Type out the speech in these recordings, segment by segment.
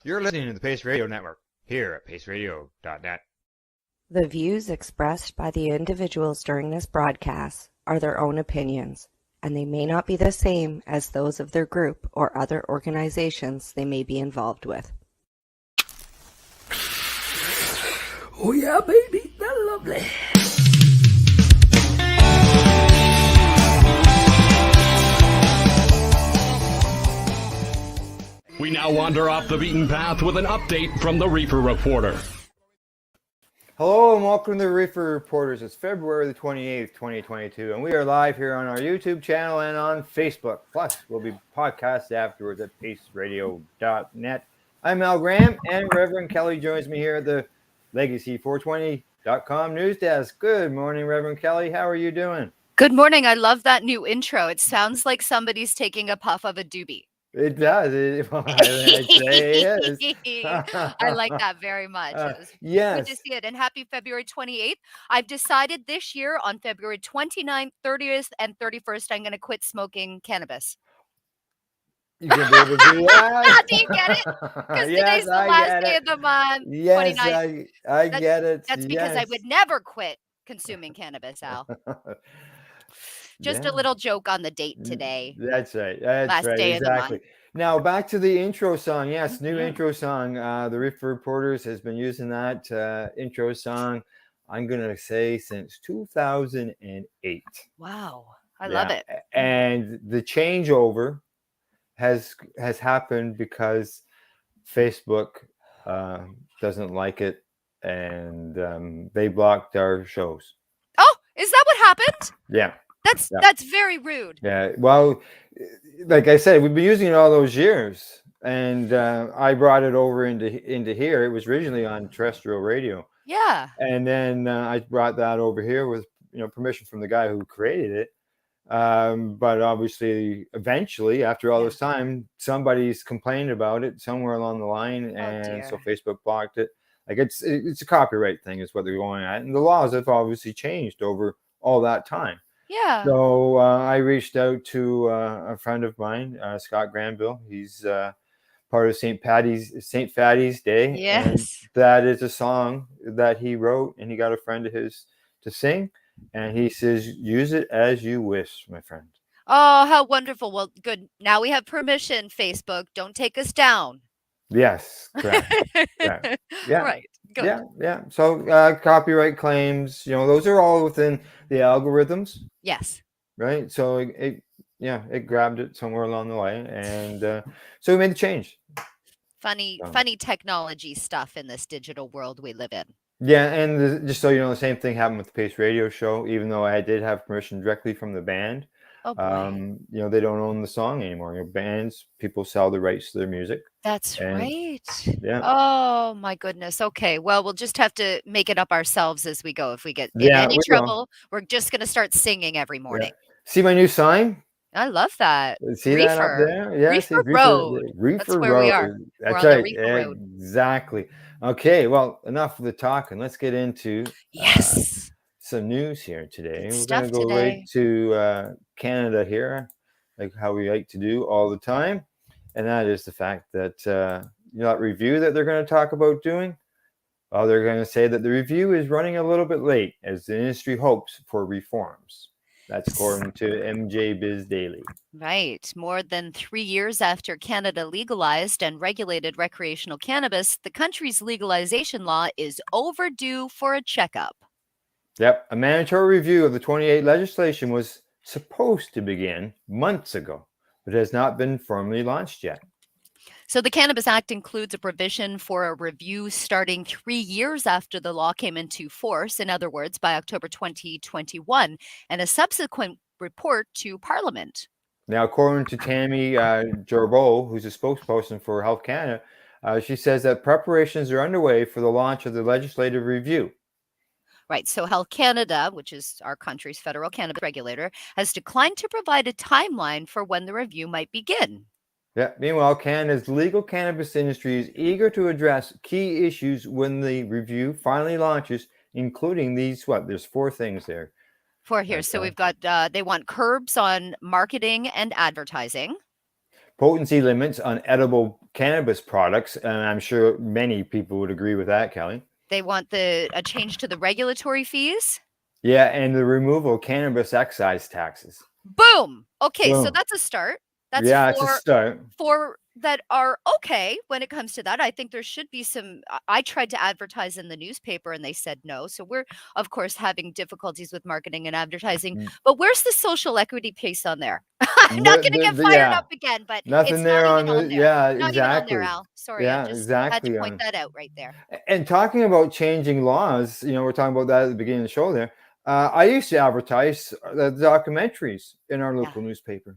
You're listening to the Pace Radio Network, here at paceradio.net. The views expressed by the individuals during this broadcast are their own opinions, and they may not be the same as those of their group or other organizations they may be involved with. Oh yeah, baby, that's lovely. We now wander off the beaten path with an update from the Reefer Reporter. Hello and welcome to the Reefer Reporters. It's February the 28th, 2022, and we are live here on our YouTube channel and on Facebook. Plus, we'll be podcasted afterwards at paceradio.net. I'm Al Graham, and Reverend Kelly joins me here at the Legacy420.com news desk. Good morning, Reverend Kelly. How are you doing? Good morning. I love that new intro. It sounds like somebody's taking a puff of a doobie. It does. I'd say it is. I like that very much. It was yes. good to see it. And happy February 28th. I've decided this year on February 29th, 30th, and 31st, I'm going to quit smoking cannabis. You can be able to do that. Do you get it? Because today's the last day of the month. Yes, 29th. I get it. That's because I would never quit consuming cannabis, Al. Just a little joke on the date today. That's right. That's last right. day Exactly. of the month. Now back to the intro song. Yes, new intro song. The Reefer Reporters has been using that intro song, I'm gonna say, since 2008. Wow, I love it. And the changeover has happened because Facebook doesn't like it, and they blocked our shows. Oh, is that what happened? Yeah. That's very rude. Yeah, well, like I said, we've been using it all those years, and I brought it over into here. It was originally on terrestrial radio. Yeah. And then I brought that over here with permission from the guy who created it. But obviously, eventually, after all this time, somebody's complained about it somewhere along the line, and so Facebook blocked it. Like it's a copyright thing, is what they're going at, and the laws have obviously changed over all that time. Yeah. So I reached out to a friend of mine, Scott Granville. He's part of St. Fatty's Day. Yes. And that is a song that he wrote, and he got a friend of his to sing. And he says, use it as you wish, my friend. Oh, how wonderful. Well, good. Now we have permission, Facebook. Don't take us down. Yes, correct. Yeah. Right. Good. Yeah. So copyright claims, those are all within the algorithms. Yes. Right. So it grabbed it somewhere along the way, and so we made the change. Funny technology stuff in this digital world we live in. Yeah, and just so you know, the same thing happened with the Pace Radio show. Even though I did have permission directly from the band, oh boy. They don't own the song anymore. Bands, people sell the rights to their music. That's right. Yeah. Oh my goodness. Okay. Well, we'll just have to make it up ourselves as we go. If we get in any trouble, we're just going to start singing every morning. Yeah. See my new sign? I love that. See Reefer. That up there? Yeah. Reefer Road. Reefer That's where Road. we are. That's we're right. On the Reefer Road. Exactly. Okay. Well, enough of the talk, and let's get into some news here today. Good we're going to go right to Canada here, like how we like to do all the time. And that is the fact that that review that they're going to talk about doing, well, they're going to say that the review is running a little bit late as the industry hopes for reforms. That's according to MJ Biz Daily. Right. More than 3 years after Canada legalized and regulated recreational cannabis, the country's legalization law is overdue for a checkup. Yep. A mandatory review of the 28 legislation was supposed to begin months ago, but has not been formally launched yet. So the Cannabis Act includes a provision for a review starting 3 years after the law came into force, in other words, by October 2021, and a subsequent report to Parliament. Now, according to Tammy Jarbo, who's a spokesperson for Health Canada, she says that preparations are underway for the launch of the legislative review. Right. So Health Canada, which is our country's federal cannabis regulator, has declined to provide a timeline for when the review might begin. Yeah. Meanwhile, Canada's legal cannabis industry is eager to address key issues when the review finally launches, including these. There's 4 things there. 4 here. So we've got, they want curbs on marketing and advertising. Potency limits on edible cannabis products, and I'm sure many people would agree with that, Kelly. They want a change to the regulatory fees. Yeah, and the removal of cannabis excise taxes. Boom. Okay, so Boom. that's a start. That's Yeah, it's a start. for that are okay when it comes to that. I think there should be some. I tried to advertise in the newspaper and they said no. So we're of course having difficulties with marketing and advertising. Mm. But where's the social equity piece on there? I'm not going to get fired Yeah. up again, but Nothing it's there not on even on the, there. yeah, Not even on there, exactly. Al. Sorry, Yeah, I just exactly. had to point that out right there. And talking about changing laws, we're talking about that at the beginning of the show there. I used to advertise the documentaries in our local newspaper.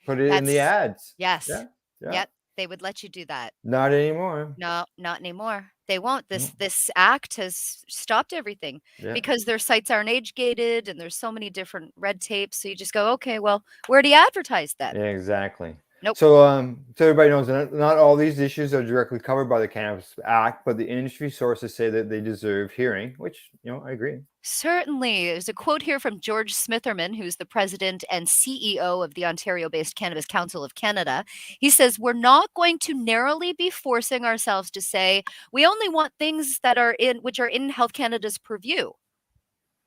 Put it in the That's ads. yes. Yeah. Yep. They would let you do that. Not anymore. No, not anymore. They won't. No. This act has stopped everything Yeah. because their sites aren't age gated and there's so many different red tapes. So you just go, okay, well, where do you advertise that? Yeah, exactly. Nope. So, so everybody knows that not all these issues are directly covered by the Cannabis Act, but the industry sources say that they deserve hearing, which I agree. Certainly. There's a quote here from George Smitherman, who's the president and CEO of the Ontario-based Cannabis Council of Canada. He says, we're not going to narrowly be forcing ourselves to say we only want things that are which are in Health Canada's purview.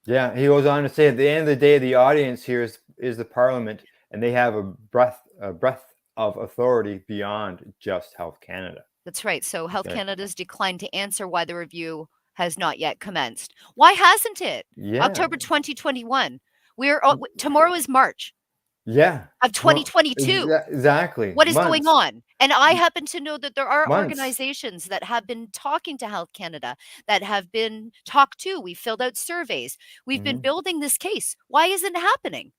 Yeah, he goes on to say, at the end of the day, the audience here is the Parliament, and they have a breadth of authority beyond just Health Canada. That's right. So Health Canada's declined to answer why the review has not yet commenced. Why hasn't it? Yeah. October 2021. Tomorrow is March. Yeah. Of 2022. Well, exactly. What is going on? And I happen to know that there are Months. organizations that have been talking to Health Canada, that have been talked to. We filled out surveys. We've been building this case. Why isn't it happening?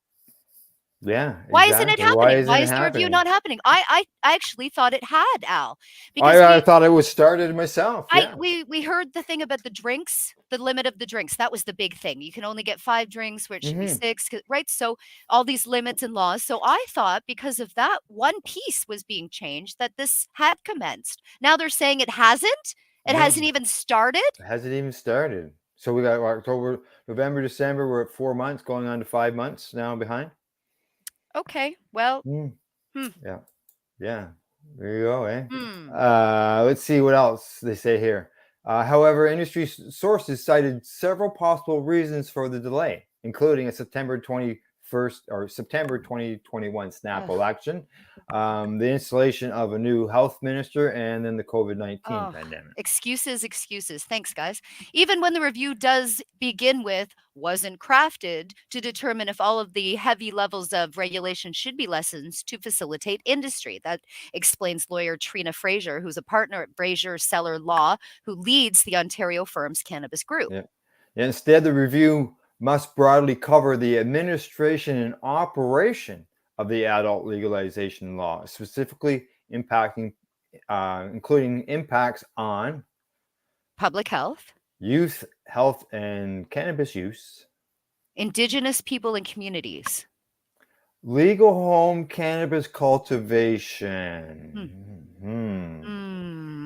Yeah. Exactly. Why isn't it happening? Why is the review not happening? I actually thought it had, Al. Because I thought it was started myself. Yeah. We heard the thing about the drinks, the limit of the drinks. That was the big thing. You can only get 5 drinks, where it should be 6, right? So all these limits and laws. So I thought because of that one piece was being changed, that this had commenced. Now they're saying it hasn't. It hasn't even started. It hasn't even started. So we got October, November, December. We're at 4 months, going on to 5 months now behind. Okay, well, Yeah. There you go, eh? Let's see what else they say here. However, industry sources cited several possible reasons for the delay, including a September 2021 snap election, the installation of a new health minister, and then the COVID-19 pandemic. Excuses. Thanks, guys. Even when the review does begin with wasn't crafted to determine if all of the heavy levels of regulation should be lessened to facilitate industry. That explains lawyer Trina Fraser, who's a partner at Fraser Seller Law, who leads the Ontario firm's cannabis group. Yeah. Instead, the review must broadly cover the administration and operation of the adult legalization law, specifically including impacts on public health, youth health and cannabis use, Indigenous people and communities, legal home cannabis cultivation.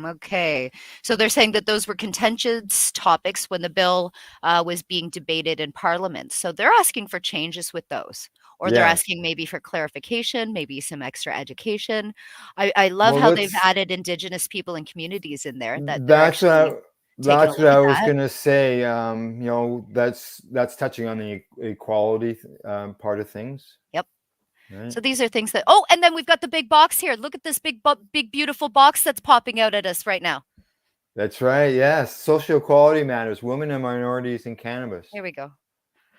Okay. So they're saying that those were contentious topics when the bill was being debated in Parliament. So they're asking for changes with those, or they're asking maybe for clarification, maybe some extra education. I love how they've added Indigenous people and communities in there. That's what I was going to say. That's touching on the equality part of things. Yep. Right. So these are things that, and then we've got the big box here. Look at this big, beautiful box that's popping out at us right now. That's right. Yes. Social equality matters. Women and minorities in cannabis. Here we go.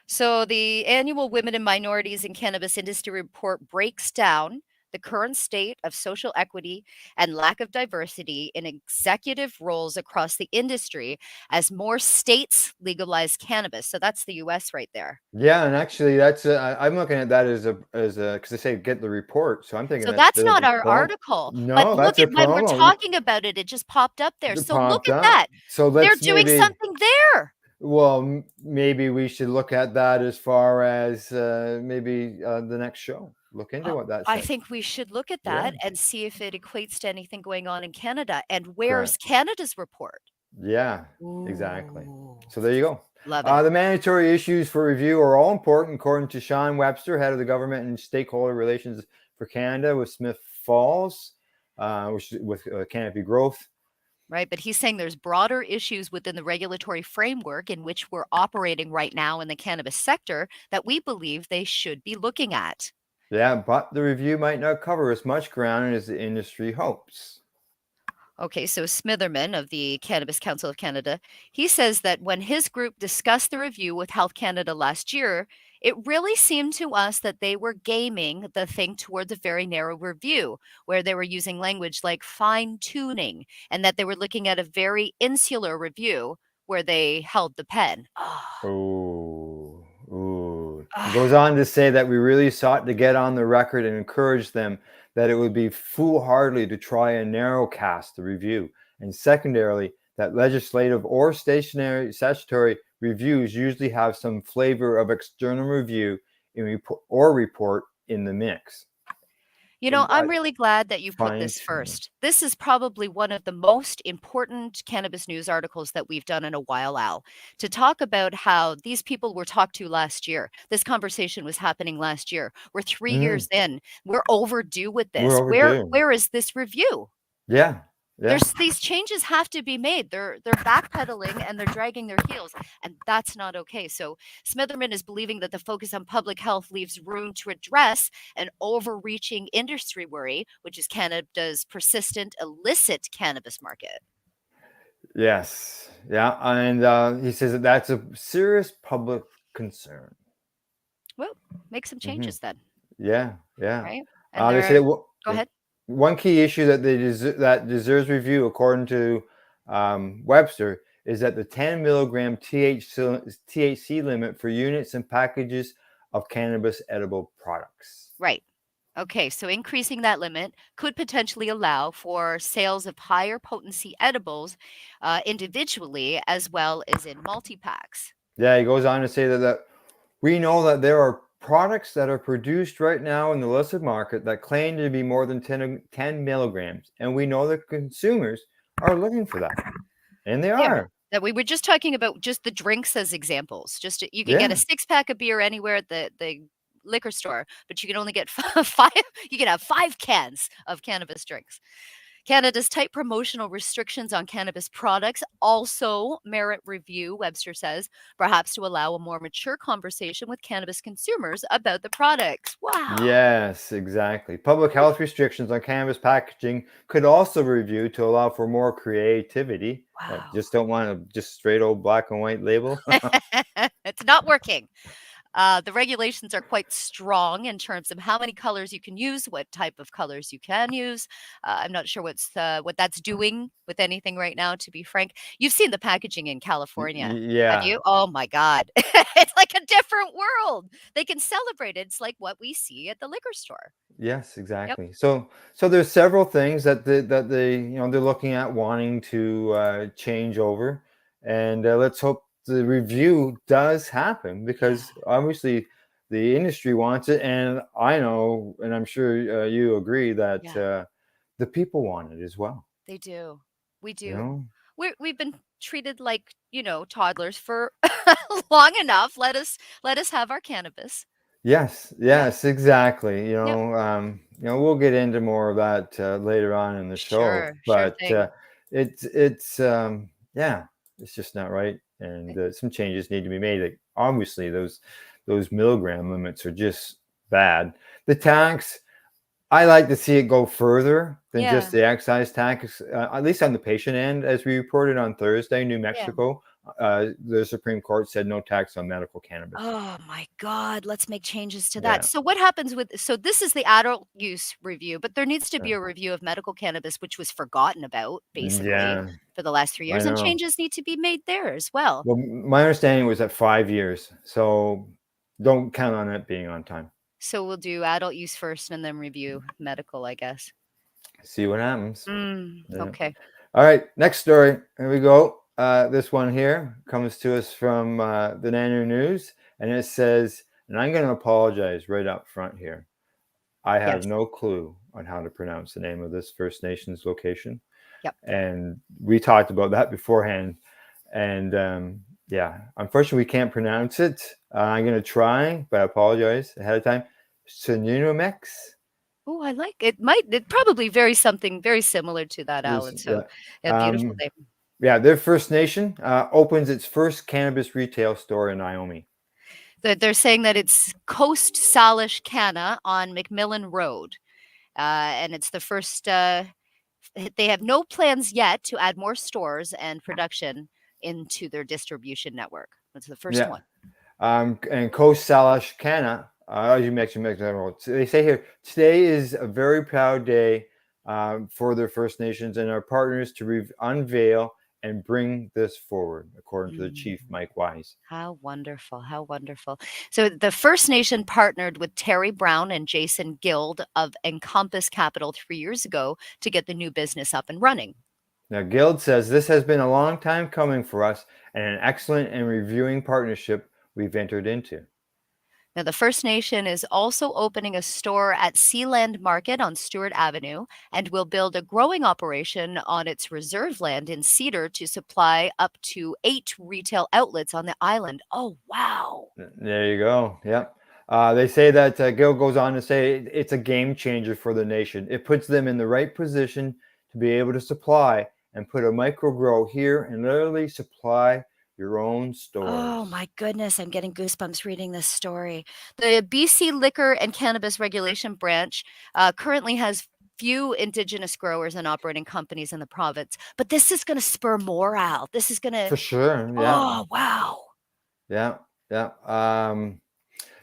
So the annual Women and Minorities in Cannabis Industry Report breaks down the current state of social equity and lack of diversity in executive roles across the industry as more states legalize cannabis. So that's the US right there. Yeah, and actually that's I'm looking at that as a because they say get the report, so I'm thinking that's not our article. No, but that's look at when we're promo. talking about it, it just popped up there. So look at that. So they're doing something there. Well, maybe we should look at that as far as maybe the next show. Look into what that says. I think we should look at that and see if it equates to anything going on in Canada. And where's Canada's report? Yeah, exactly. So there you go. Love it. The mandatory issues for review are all important, according to Sean Webster, head of the Government and Stakeholder Relations for Canada with Smith Falls. which with canopy growth. Right. But he's saying there's broader issues within the regulatory framework in which we're operating right now in the cannabis sector that we believe they should be looking at. Yeah, but the review might not cover as much ground as the industry hopes. Okay, so Smitherman of the Cannabis Council of Canada, he says that when his group discussed the review with Health Canada last year, it really seemed to us that they were gaming the thing towards a very narrow review, where they were using language like fine tuning, and that they were looking at a very insular review where they held the pen. Oh, ooh. He goes on to say that we really sought to get on the record and encourage them that it would be foolhardy to try and narrowcast the review. And secondarily, that legislative or statutory reviews usually have some flavor of external review report in the mix. You know, And I'm really glad that you put fine this tuning. first. This is probably one of the most important cannabis news articles that we've done in a while, Al, to talk about how these people were talked to last year. This conversation was happening last year. We're 3 years in. We're overdue with We're this. overdue. Where is this review? Yeah. Yeah. These changes have to be made. They're backpedaling and they're dragging their heels, and that's not okay. So Smitherman is believing that the focus on public health leaves room to address an overreaching industry worry, which is Canada's persistent illicit cannabis market. Yes. Yeah. And he says that that's a serious public concern. Well, make some changes then, Yeah. Yeah. right? And They there, say go ahead. one key issue that that deserves review, according to Webster, is that the 10 milligram THC limit for units and packages of cannabis edible products. Right. Okay, so increasing that limit could potentially allow for sales of higher potency edibles individually as well as in multi-packs. Yeah, he goes on to say that we know that there are products that are produced right now in the illicit market that claim to be more than 10 milligrams, and we know that consumers are looking for that, and they They are. are. That we were just talking about just the drinks as examples. Just you can get a Yeah. 6-pack of beer anywhere at the liquor store, but you can only get five. You can have 5 cans of cannabis drinks. Canada's tight promotional restrictions on cannabis products also merit review, Webster says, perhaps to allow a more mature conversation with cannabis consumers about the products. Wow. Yes, exactly. Public health restrictions on cannabis packaging could also be reviewed to allow for more creativity. Wow. Just don't want a just straight old black and white label. It's not working. The regulations are quite strong in terms of how many colors you can use, what type of colors you can use. I'm not sure what that's doing with anything right now, to be frank. You've seen the packaging in California, have Yeah. you? Oh my God. It's like a different world. They can celebrate it. It's like what we see at the liquor store. Yes, exactly. So there's several things that they they're looking at wanting to change over, and let's hope the review does happen, because obviously the industry wants it, and I know, and I'm sure you agree that the people want it as well. They do. We do. You know? We've been treated like, toddlers for long enough. Let us have our cannabis. Yes, exactly. Yep. We'll get into more of that later on in the show, Sure but thing. it's just not right, and some changes need to be made. Like, obviously, those milligram limits are just bad. The tax, I like to see it go further than just the excise tax, at least on the patient end. As we reported on Thursday, New Mexico, the Supreme Court said no tax on medical cannabis. Oh my God, let's make changes to Yeah. that. So what happens so this is the adult use review, but there needs to be a review of medical cannabis, which was forgotten about basically Yeah, for the last 3 years, I and know. changes need to be made there as well. Well, my understanding was at 5 years, so don't count on it being on time. So we'll do adult use first and then review medical, I guess. See what happens. Yeah. Okay. All right, next story. Here we go. This one here comes to us from the Nanaimo News, and it says, and I'm going to apologize right up front here. I have no clue on how to pronounce the name of this First Nations location. Yep. And we talked about that beforehand. And unfortunately, we can't pronounce it. I'm going to try, but I apologize ahead of time. Snuneymuxw Oh, I like it. It probably something very similar to that, Alan. So, a beautiful name. Yeah, their First Nation opens its first cannabis retail store in Nanaimo. They're saying that it's Coast Salish Canna on McMillan Road. And it's the first, they have no plans yet to add more stores and production into their distribution network. That's the first one. And Coast Salish Canna, as you mentioned, they say here, today is a very proud day for their First Nations and our partners to unveil and bring this forward, according to the chief, Mike Wise. How wonderful. How wonderful. So the First Nation partnered with Terry Brown and Jason Guild of Encompass Capital 3 years ago to get the new business up and running. Now, Guild says this has been a long time coming for us and an excellent and reviewing partnership we've entered into. Now, the First Nation is also opening a store at Sealand Market on Stewart Avenue and will build a growing operation on its reserve land in Cedar to supply up to 8 retail outlets on the island. Oh, wow. There you go. Yep. They say that Gil goes on to say it's a game changer for the nation. It puts them in the right position to be able to supply and put a micro grow here and literally supply your own stores. Oh my goodness, I'm getting goosebumps reading this story. The BC Liquor and Cannabis Regulation Branch currently has few Indigenous growers and operating companies in the province, but this is going to spur morale. This is going to... For sure, yeah. Oh, wow. Yeah, yeah.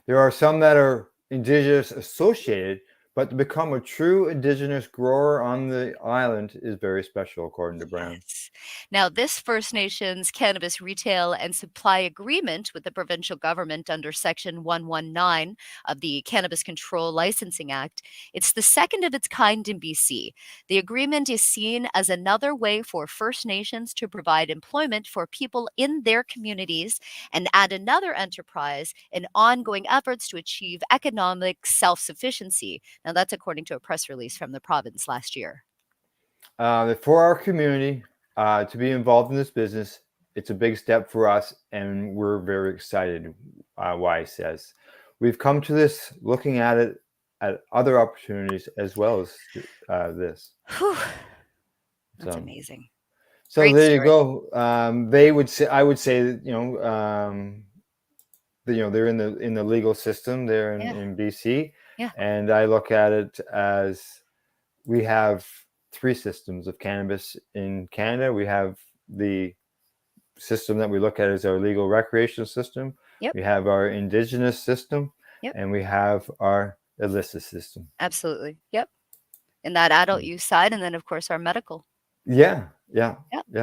There are some that are Indigenous associated, but to become a true Indigenous grower on the island is very special, according to Brown. Yes. Now, this First Nations cannabis retail and supply agreement with the provincial government under Section 119 of the Cannabis Control Licensing Act, it's the second of its kind in BC. The agreement is seen as another way for First Nations to provide employment for people in their communities and add another enterprise in ongoing efforts to achieve economic self-sufficiency. Now, that's according to a press release from the province last year. For our community to be involved in this business, it's a big step for us, and we're very excited, Wise says. We've come to this looking at it at other opportunities as well as this. Whew. That's amazing. So Great there story. you go. They would say, I would say that, they're in the legal system there in BC. Yeah. And I look at it as we have 3 systems of cannabis in Canada. We have the system that we look at as our legal recreational system. Yep. We have our Indigenous system. Yep. And we have our illicit system. Absolutely. Yep. In that adult use side, and then of course our medical. Yeah.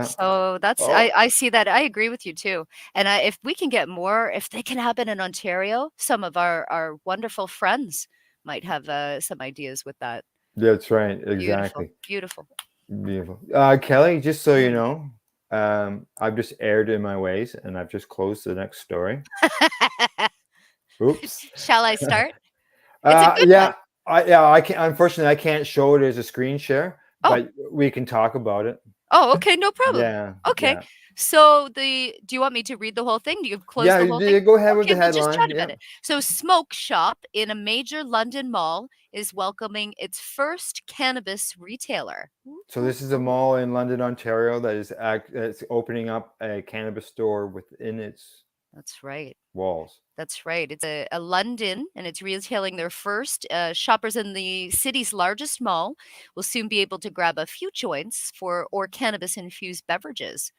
So that's I see that. I agree with you too. And if we can get more, if they can happen in Ontario, some of our wonderful friends might have some ideas with that. That's right. Exactly. Beautiful. Kelly, just so you know, I've just erred in my ways and I've just closed the next story. Oops. Shall I start? It's a good one. I can't. Unfortunately, I can't show it as a screen share, but we can talk about it. Oh, okay, no problem. Yeah. Okay. Yeah. So do you want me to read the whole thing? Do you close the whole thing? Yeah, go ahead with the We'll headline. just chat about it. So Smoke Shop in a major London mall is welcoming its first cannabis retailer. So this is a mall in London, Ontario that is opening up a cannabis store within its walls. That's right. It's a London, and it's retailing their first. Shoppers in the city's largest mall will soon be able to grab a few joints or cannabis-infused beverages.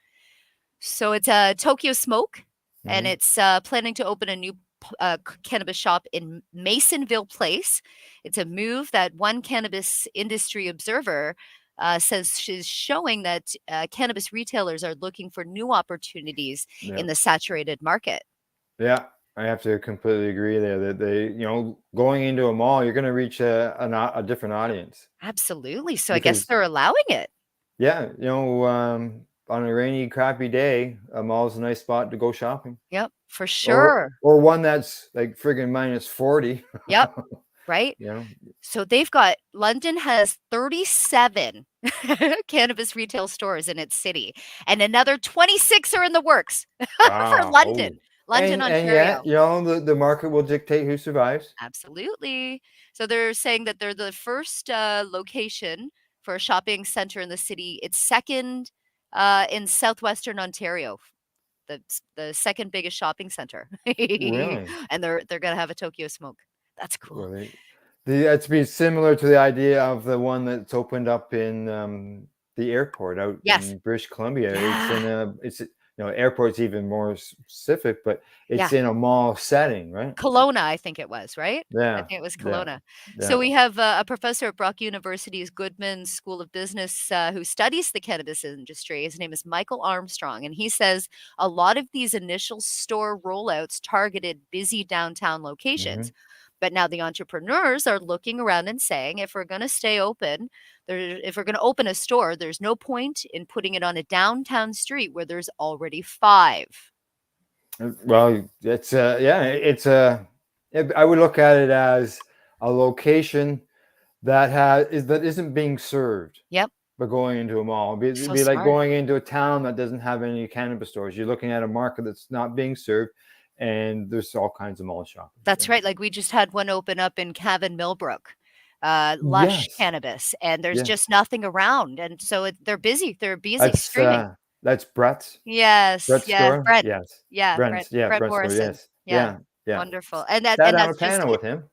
So it's a Tokyo Smoke, and it's planning to open a new cannabis shop in Masonville Place. It's a move that one cannabis industry observer says she's showing that cannabis retailers are looking for new opportunities in the saturated market. Yeah, I have to completely agree there that they, going into a mall, you're going to reach a different audience. Absolutely. So I guess they're allowing it. Yeah. On a rainy, crappy day, a mall is a nice spot to go shopping. Yep, for sure. Or one that's like friggin' minus 40. Yep. Right. So London has 37 cannabis retail stores in its city, and another 26 are in the works for London. London, And Ontario. yet, the market will dictate who survives. Absolutely. So they're saying that they're the first location for a shopping center in the city. It's second in southwestern Ontario, the second biggest shopping center, Really? and they're gonna have a Tokyo Smoke. That's cool. Well, that's be similar to the idea of the one that's opened up in the airport out Yes. in British Columbia. It's Yeah. in airport's even more specific, but Yeah. it's in a mall setting, right? Kelowna, I think it was, right? I Yeah, think it was yeah, Kelowna. So yeah. we have a professor at Brock University's Goodman School of Business who studies the cannabis industry. His name is Michael Armstrong, and he says a lot of these initial store rollouts targeted busy downtown Hmm. locations. But now the entrepreneurs are looking around and saying, if we're going to stay open, if we're going to open a store, there's no point in putting it on a downtown street where there's already 5. Well, I would look at it as a location that isn't being served. Yep. But going into a mall, it'd So be like smart. going into a town that doesn't have any cannabis stores. You're looking at a market that's not being served, and there's all kinds of mall shopping. That's So. right, like, we just had one open up in Cavan Millbrook, Lush Yes, Cannabis, and there's yes, just nothing around, and so they're busy that's streaming. that's Brett's Yes, yeah, store. Brett. Yes, Yeah, Brett Brent's store. Morrison. Yes, Yeah, yeah. wonderful, and that Sat and down a that's just panel it. with him.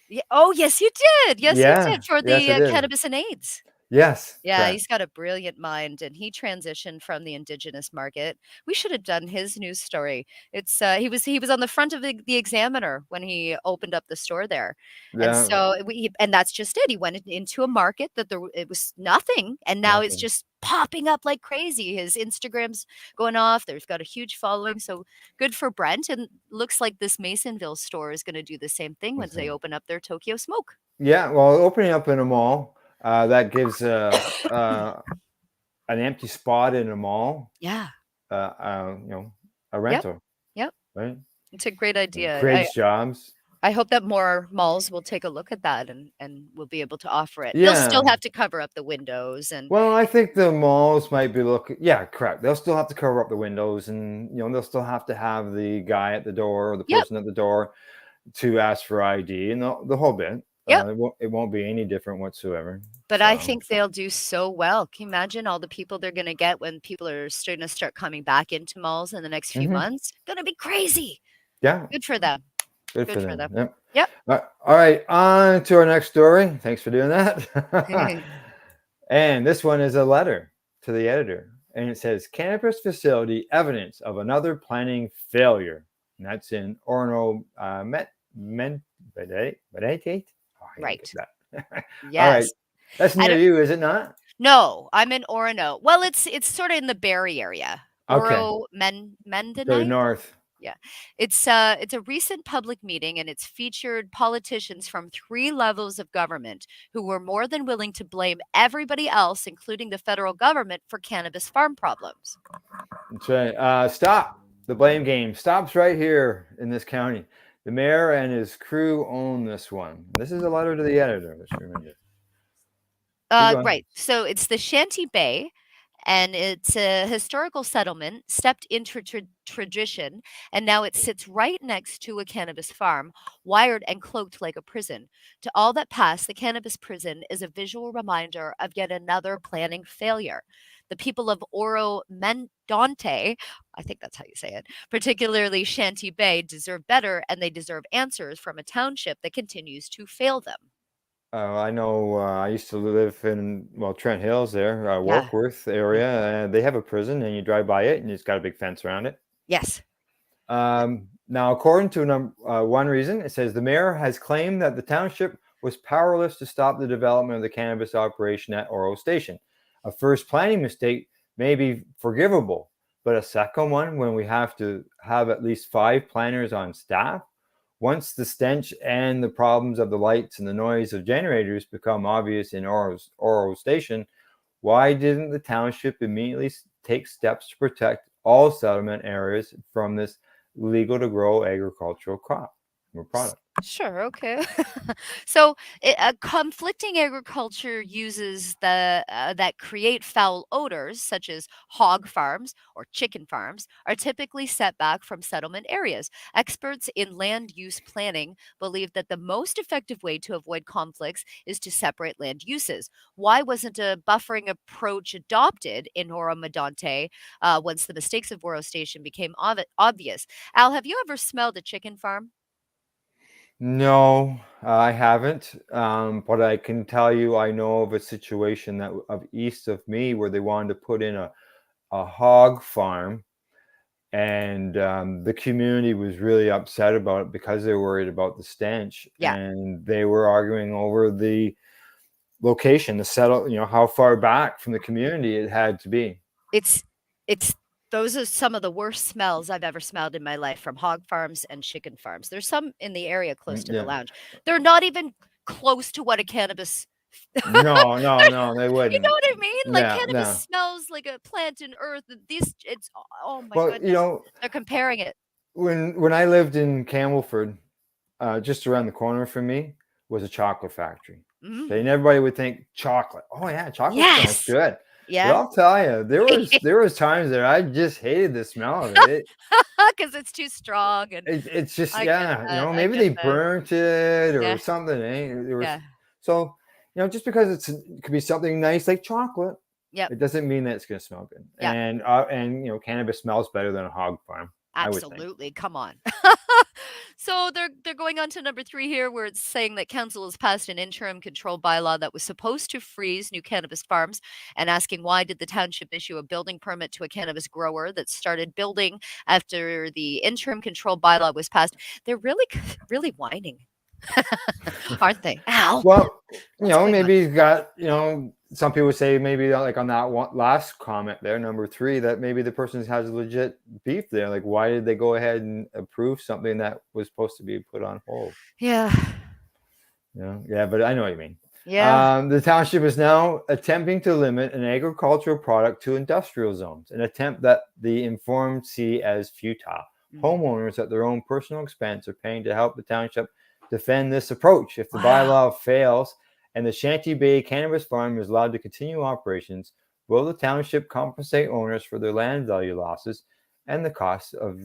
Yeah, oh, yes, you did. Yes, you Yeah, did for yes, the, I did. cannabis and AIDS. Yes, Yeah, correct. he's got a brilliant mind, and he transitioned from the Indigenous market. We should have done his news story. It's he was on the front of the Examiner when he opened up the store there, and Yeah, so and that's just it. He went into a market that it was nothing, and now it's nothing. just popping up like crazy. His Instagram's going off. There's got a huge following, so good for Brent. And looks like this Masonville store is going to do the same thing when they open up their Tokyo Smoke. Yeah, well, opening up in a mall that gives an empty spot in a mall, Yeah. a Yep. rental, Yep. right? It's a great It idea. creates jobs. I hope that more malls will take a look at that and will be able to offer it. They'll still Yeah. have to cover up the windows and Well, I think the malls might be looking. Yeah, correct. They'll still have to cover up the windows, and they'll still have to have the guy at the door or the yep, person at the door to ask for ID and the whole bit. yep. It won't be any different whatsoever. But I So, think they'll do so well. Can you imagine all the people they're gonna get when people are starting to start coming back into malls in the next few mhm. months? Gonna be crazy. Yeah, Good for them. good for Good for them. them. Yep. Yep. All right, on to our next story. Thanks for doing that. And this one is a letter to the editor, and it says cannabis facility evidence of another planning failure, and that's in Oro-Medonte. Oh, I gotta get Right. that. All right, Yes. that's I near don't you, is it not? No, I'm in Orono. Well, it's sorta in the Barrie area. Okay, to the Oro-Medonte? north. Yeah. It's a recent public meeting and it's featured politicians from 3 levels of government who were more than willing to blame everybody else, including the federal government, for cannabis farm problems. That's right. Stop the blame game. Stops right here in this county. The mayor and his crew own this one. This is a letter to the editor. Let's remember. Keep going. Right. So it's the Shanty Bay, and it's a historical settlement stepped into tradition, and now it sits right next to a cannabis farm, wired and cloaked like a prison. To all that pass, the cannabis prison is a visual reminder of yet another planning failure. The people of Oro-Medonte, I think that's how you say it, particularly Shanty Bay, deserve better, and they deserve answers from a township that continues to fail them. I know. I used to live in Trent Hills there, Yeah. Warkworth Yeah. area. They have a prison, and you drive by it, and it's got a big fence around it. Yes. Now, according to one reason, it says the mayor has claimed that the township was powerless to stop the development of the cannabis operation at Oro Station. A first planning mistake may be forgivable, but a second one, when we have to have at least 5 planners on staff, once the stench and the problems of the lights and the noise of generators become obvious in Oro Station, why didn't the township immediately take steps to protect all settlement areas from this legal to grow agricultural crop or product? Sure. Okay. So, conflicting agriculture uses that create foul odors, such as hog farms or chicken farms, are typically set back from settlement areas. Experts in land use planning believe that the most effective way to avoid conflicts is to separate land uses. Why wasn't a buffering approach adopted in Oro-Medonte once the mistakes of Oro Station became obvious? Al, have you ever smelled a chicken farm? No, I haven't. But I can tell you, I know of a situation that of east of me where they wanted to put in a hog farm, and the community was really upset about it because they were worried about the stench, Yeah. and they were arguing over the location, the settle, how far back from the community it had to be. It's it's those are some of the worst smells I've ever smelled in my life from hog farms and chicken farms. There's some in the area close to the Yeah. lounge. They're not even close to what a cannabis No, no, no, they You know wouldn't. what I mean? Like, Yeah, cannabis no. smells like a plant in earth, and these it's oh my Well, goodness. They're comparing it. when I lived in Campbellford, just around the corner from me was a chocolate factory. Mm. Okay, and everybody would think chocolate. Oh yeah, chocolate smells Yes. good. But Yeah. I'll tell you, there was times that I just hated the smell of it. Because it's too strong, and It's just, I get yeah, that, I maybe get they that. burnt it or Yeah, something. There was yeah. so just because it could be something nice like chocolate, Yep, it doesn't mean that it's going to smell good. yep. And cannabis smells better than a hog farm, I would think. Absolutely, come on. So they're going on to number 3 here, where it's saying that council has passed an interim control bylaw that was supposed to freeze new cannabis farms, and asking why did the township issue a building permit to a cannabis grower that started building after the interim control bylaw was passed. They're really really whining, aren't they? Al, Well, what's going on? maybe he's got, some people say maybe like on that one last comment there, number 3, that maybe the person has legit beef there. Like, why did they go ahead and approve something that was supposed to be put on hold? Yeah, Yeah, but I know what you mean. yeah. The township is now attempting to limit an agricultural product to industrial zones, an attempt that the informed see as futile. Mm. Homeowners at their own personal expense are paying to help the township defend this approach. If the Wow. bylaw fails and the Shanty Bay Cannabis Farm is allowed to continue operations, will the township compensate owners for their land value losses and the cost of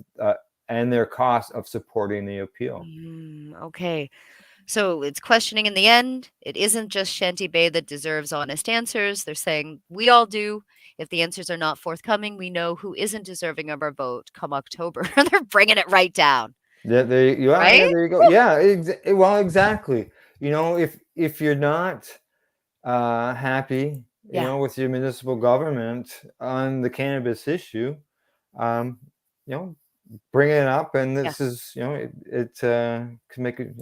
and their cost of supporting the appeal? Okay. So it's questioning in the end. It isn't just Shanty Bay that deserves honest answers. They're saying we all do. If the answers are not forthcoming, we know who isn't deserving of our vote come October. They're bringing it right down, Yeah, right? there you go. Yeah, well, exactly. If you're not happy, Yeah, with your municipal government on the cannabis issue, um, you know, bring it up, and yeah. this is, it can make it,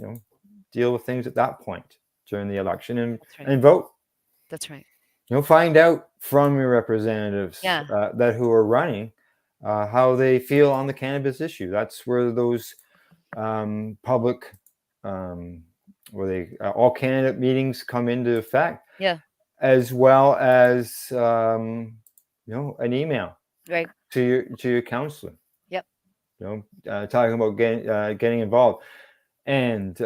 deal with things at that point during the election, and That's right. and vote. That's right. Find out from your representatives Yeah. that who are running how they feel on the cannabis issue. That's where those public, where they all candidate meetings come into effect, Yeah. as well as an email Right. to your counselor. Yep. Talking about getting involved, and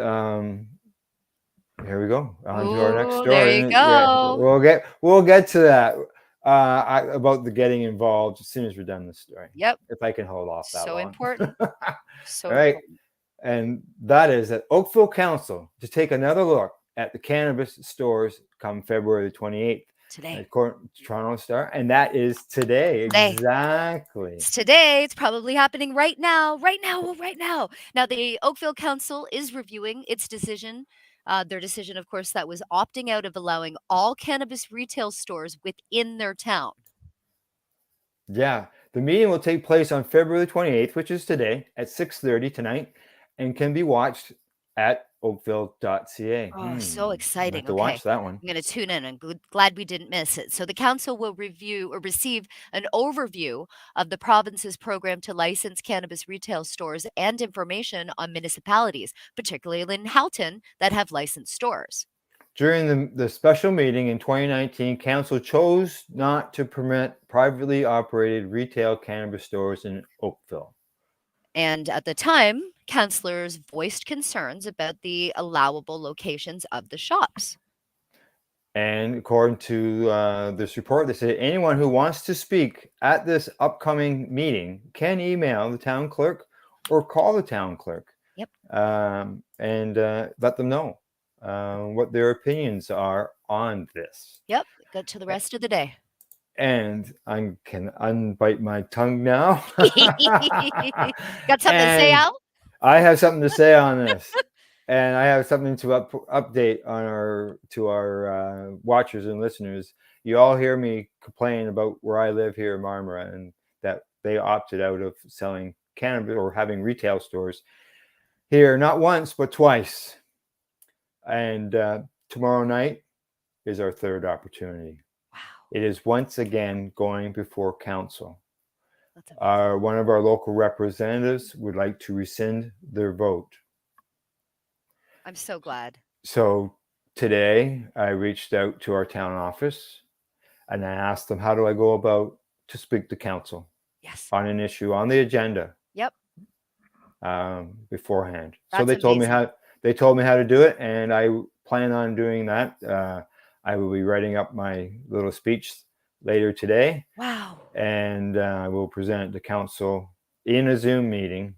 here we go on to our next Ooh, there story. you Yeah, go. we'll get to that about the getting involved as soon as we're done this story. Yep. If I can hold off that So long. important. All So right, important. and that is that Oakville Council to take another look at the cannabis stores come February the 28th. Today. According to Toronto Star, and that is today. Today. Exactly. It's today. It's probably happening right now. Right now. Right now. Now, the Oakville Council is reviewing its decision. Their decision, of course, that was opting out of allowing all cannabis retail stores within their town. Yeah, the meeting will take place on February 28th, which is today at 6:30 tonight, and can be watched at oakville.ca. Oh, so I exciting. have to Okay. watch that one. I'm going to tune in. I'm glad we didn't miss it. So, the council will review or receive an overview of the province's program to license cannabis retail stores and information on municipalities, particularly in Halton, that have licensed stores. During the special meeting in 2019, Council chose not to permit privately operated retail cannabis stores in Oakville. And at the time, councillors voiced concerns about the allowable locations of the shops. And according to this report, they say anyone who wants to speak at this upcoming meeting can email the town clerk or call the town clerk. Yep. And let them know what their opinions are on this. Yep. Go to the rest of the day. And I can unbite my tongue now. Got something to say, And Al? I have something to say on this. And I have something to update on our watchers and listeners. You all hear me complain about where I live here in Marmora, and that they opted out of selling cannabis or having retail stores here, not once but twice. And tomorrow night is our third opportunity. Wow. It is once again going before council. That's amazing. One of our local representatives would like to rescind their vote. I'm so glad. So today I reached out to our town office and I asked them, how do I go about to speak to council Yes. on an issue on the agenda? Yep. Beforehand. That's so they told me how to do it, and I plan on doing that. I will be writing up my little speech later today. Wow. And I will present it to council in a Zoom meeting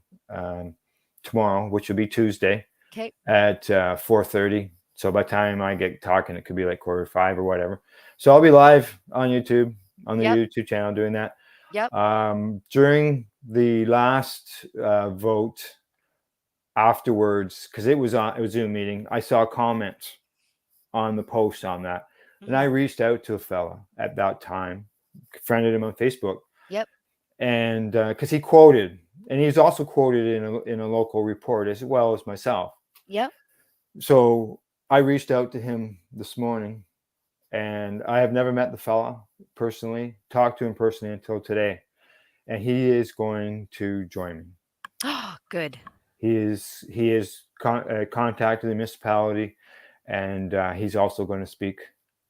tomorrow, which will be Tuesday. Okay. At 4:30. So by the time I get talking, it could be like 4:45 or whatever. So I'll be live on YouTube, on the YouTube channel doing that. Yep. During the last vote afterwards, because it was a Zoom meeting, I saw comments on the post on that. And I reached out to a fella at that time, friended him on Facebook. Yep. And because he quoted, and he's also quoted in a local report as well as myself. Yep. So I reached out to him this morning, and I have never met the fella personally, talked to him personally until today. And he is going to join me. Oh, good. He is contacted the municipality, and he's also going to speak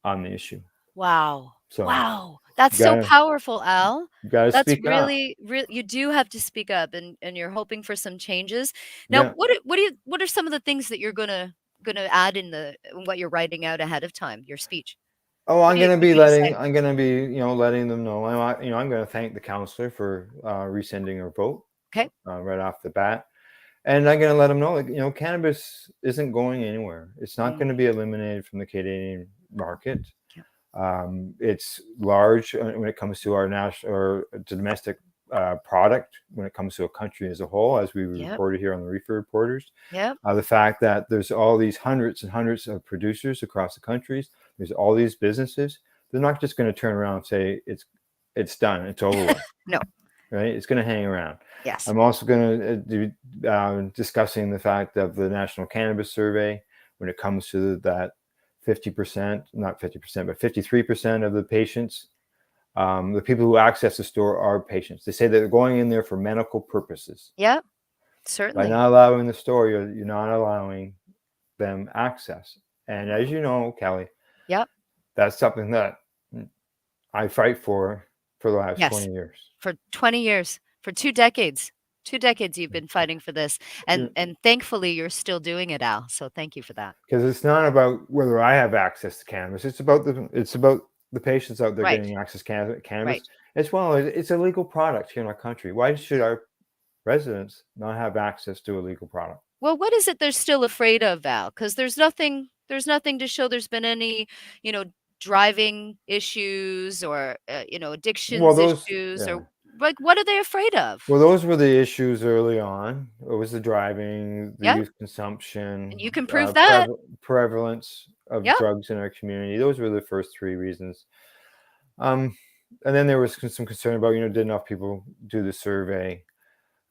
on the issue. Wow. So wow. That's so powerful, Al. You got to That's speak up. really, you do have to speak up, and you're hoping for some changes. Now, what are some of the things that you're gonna add in what you're writing out ahead of time, your speech? Oh, I'm going to be say? I'm going to be, letting them know. I'm going to thank the councillor for rescinding her vote. Okay. Right off the bat. And I'm going to let them know, like, cannabis isn't going anywhere. It's not going to be eliminated from the Canadian market. It's large when it comes to our national or domestic product, when it comes to a country as a whole, as we reported here on the Reefer reporters. Yep. The fact that there's all these hundreds and hundreds of producers across the countries, there's all these businesses. They're not just going to turn around and say it's done, it's over with. No. Right? It's going to hang around. Yes. I'm also going to do discussing the fact of the National Cannabis Survey when it comes to that 50%, not 50%, but 53% of the patients, the people who access the store are patients. They say that they're going in there for medical purposes. Yeah, certainly. By not allowing the store, you're not allowing them access. And as you know, Kelly, that's something that I fight for the last 20 years. For 20 years, for 2 decades. 2 decades you've been fighting for this, and thankfully you're still doing it, Al. So thank you for that. Because it's not about whether I have access to cannabis. It's about the patients out there getting access to cannabis. As well as it's a legal product here in our country. Why should our residents not have access to a legal product? Well, what is it they're still afraid of, Al? Because there's nothing to show there's been any, driving issues or addictions issues or like, what are they afraid of? Well, those were the issues early on. It was the driving, the youth consumption. And you can prove that. Prevalence of drugs in our community. Those were the first 3 reasons. And then there was some concern about, did enough people do the survey?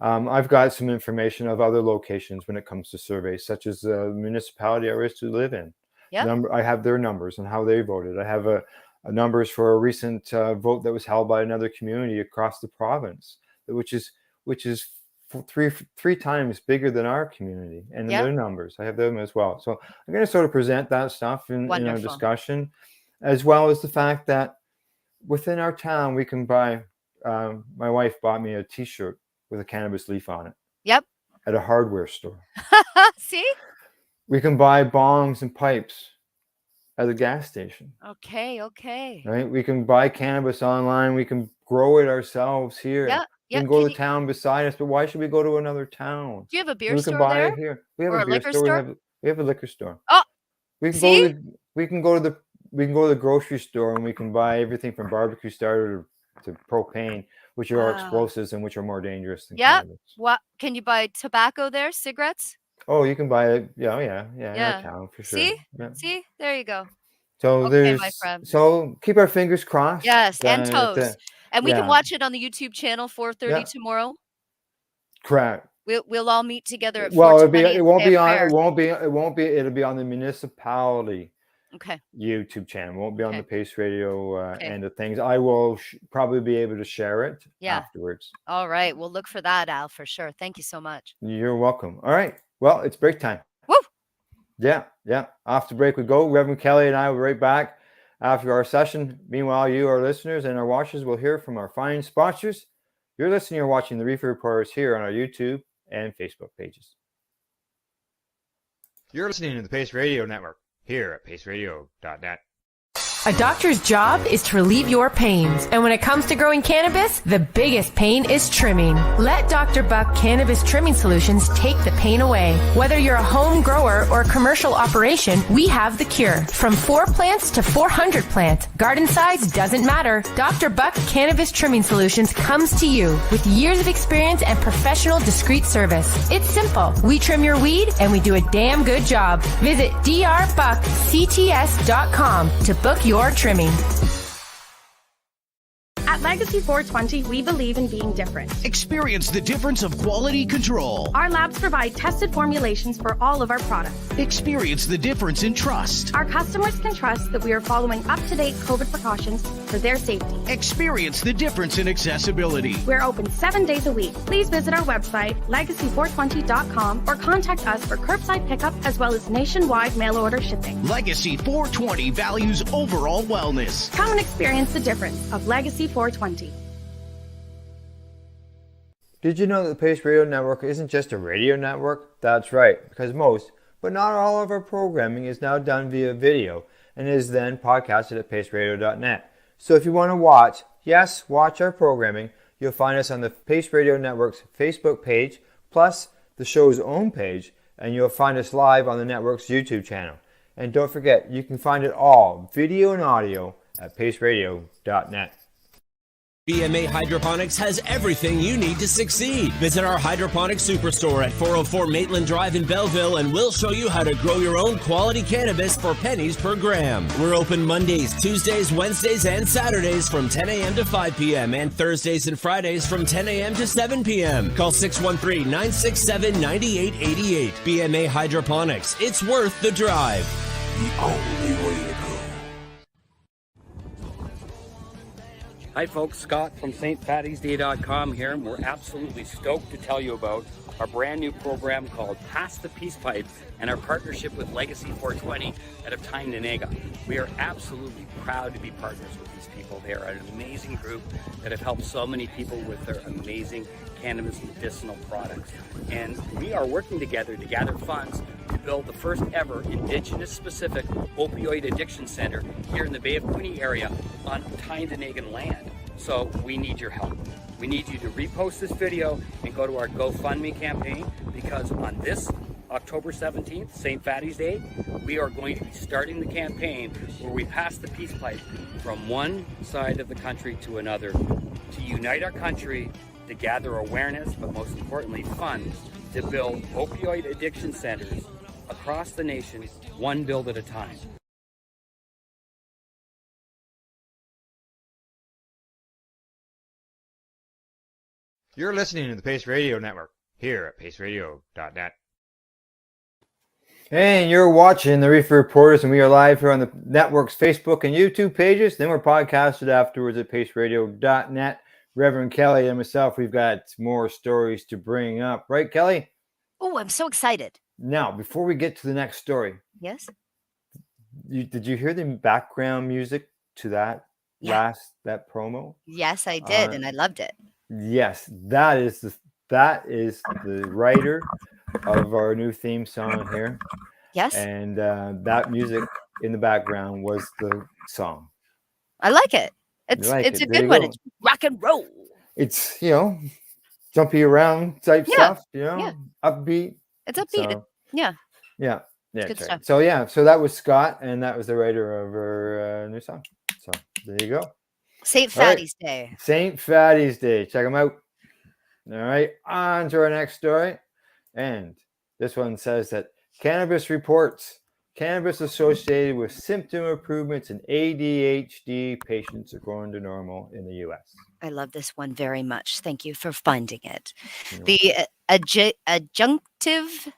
I've got some information of other locations when it comes to surveys, such as the municipality I used to live in. I have their numbers and how they voted. I have numbers for a recent vote that was held by another community across the province, which is 3 times bigger than our community, and their numbers. I have them as well. So I'm going to sort of present that stuff in our discussion, as well as the fact that within our town we can buy. My wife bought me a T-shirt with a cannabis leaf on it. Yep. at a hardware store. See? We can buy bongs and pipes at the gas station. Okay. Right? We can buy cannabis online. We can grow it ourselves here. Yeah. We can go to the town beside us, but why should we go to another town? Do you have a beer We can store buy there? it here. We have Or a a beer liquor store. store? We have a liquor store. Oh, We can see? go to the grocery store and we can buy everything from barbecue starter to propane, which are explosives and which are more dangerous than cannabis. What can you buy tobacco there? Cigarettes? Oh, you can buy it. Yeah, in our town for sure. See? Yeah. See? There you go. So Okay, my friend. so keep our fingers crossed. Yes, and toes. And we can yeah. watch it on the YouTube channel 4:30 Yeah. tomorrow. Correct. We'll all meet together at Well, 4:20 it won't and be say a on. prayer. It won't be. It'll be on the municipality Okay. YouTube channel. It won't be on the Okay. Pace Radio Okay. end of things. I will probably be able to share it afterwards. All right. We'll look for that, Al, for sure. Thank you so much. You're welcome. All right. Well, it's break time. Woo! Yeah. Off to break we go. Reverend Kelly and I will be right back after our session. Meanwhile, you, our listeners and our watchers, will hear from our fine sponsors. You're listening or watching the Reefer Reporters here on our YouTube and Facebook pages. You're listening to the Pace Radio Network here at paceradio.net. A doctor's job is to relieve your pains. And when it comes to growing cannabis, the biggest pain is trimming. Let Dr. Buck Cannabis Trimming Solutions take the pain away. Whether you're a home grower or a commercial operation, we have the cure. From 4 plants to 400 plants, garden size doesn't matter. Dr. Buck Cannabis Trimming Solutions comes to you with years of experience and professional discreet service. It's simple. We trim your weed and we do a damn good job. Visit drbuckcts.com to book your trimming. At Legacy 420, we believe in being different. Experience the difference of quality control. Our labs provide tested formulations for all of our products. Experience the difference in trust. Our customers can trust that we are following up-to-date COVID precautions for their safety. Experience the difference in accessibility. We're open 7 days a week. Please visit our website, legacy420.com, or contact us for curbside pickup as well as nationwide mail order shipping. Legacy 420 values overall wellness. Come and experience the difference of Legacy 420. Did you know that the Pace Radio Network isn't just a radio network? That's right, because most, but not all of our programming is now done via video and is then podcasted at paceradio.net. So if you want to watch our programming, you'll find us on the Pace Radio Network's Facebook page, plus the show's own page, and you'll find us live on the network's YouTube channel. And don't forget, you can find it all, video and audio, at paceradio.net. BMA Hydroponics has everything you need to succeed. Visit our hydroponics superstore at 404 Maitland Drive in Belleville and we'll show you how to grow your own quality cannabis for pennies per gram. We're open Mondays, Tuesdays, Wednesdays, and Saturdays from 10 a.m. to 5 p.m. and Thursdays and Fridays from 10 a.m. to 7 p.m. Call 613-967-9888. BMA Hydroponics. It's worth the drive. The only way to go. Hi folks, Scott from stfattiesday.com here, and we're absolutely stoked to tell you about our brand new program called Pass the Peace Pipe and our partnership with Legacy 420 out of Nanaimo. We are absolutely proud to be partners with these people. They are an amazing group that have helped so many people with their amazing cannabis medicinal products. And we are working together to gather funds to build the first ever Indigenous specific opioid addiction center here in the Bay of Quinte area on Tyndonega land. So we need your help. We need you to repost this video and go to our GoFundMe campaign, because on this October 17th, St. Fatty's Day, we are going to be starting the campaign where we pass the peace pipe from one side of the country to another to unite our country, to gather awareness, but most importantly funds to build opioid addiction centers across the nation, one build at a time. You're listening to the Pace Radio Network here at paceradio.net. And you're watching the Reefer Reporters, and we are live here on the network's Facebook and YouTube pages. Then we're podcasted afterwards at paceradio.net. Reverend Kelly and myself, we've got more stories to bring up. Right, Kelly? Oh, I'm so excited. Now, before we get to the next story. Yes? Did you hear the background music to that that promo? Yes, I did, and I loved it. Yes, that is that is the writer of our new theme song here. Yes. And that music in the background was the song. I like it. It's like it's it. a There good you one. go. It's rock and roll. It's, jumpy around type stuff, upbeat. It's upbeat. So, yeah. Yeah. Yeah, good that's stuff. right. So that was Scott, and that was the writer of her new song. So there you go. St. All right. Fatty's Day. St. Fatty's Day. Check them out. All right. On to our next story. And this one says that Cannabis reports Cannabis associated with symptom improvements in ADHD patients are going to normal in the U.S. I love this one very much. Thank you for finding it. The adjunctive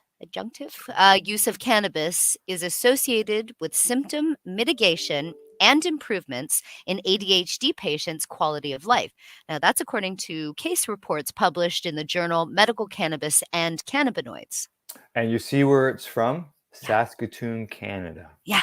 use of cannabis is associated with symptom mitigation and improvements in ADHD patients' quality of life. Now, that's according to case reports published in the journal Medical Cannabis and Cannabinoids. And you see where it's from? Saskatoon, Canada. Yeah,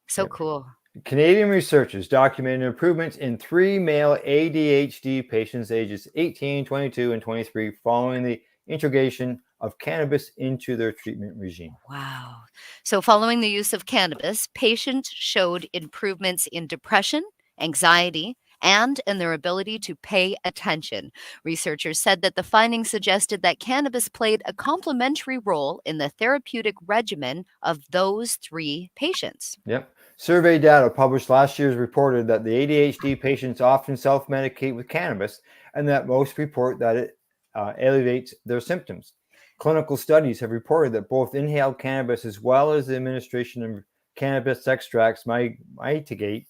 so cool. Canadian researchers documented improvements in 3 male ADHD patients ages 18, 22, and 23 following the integration of cannabis into their treatment regime. Wow. So following the use of cannabis, patients showed improvements in depression, anxiety, and in their ability to pay attention. Researchers said that the findings suggested that cannabis played a complementary role in the therapeutic regimen of those 3 patients. Yep. Survey data published last year reported that the ADHD patients often self-medicate with cannabis, and that most report that it alleviates their symptoms. Clinical studies have reported that both inhaled cannabis as well as the administration of cannabis extracts mitigate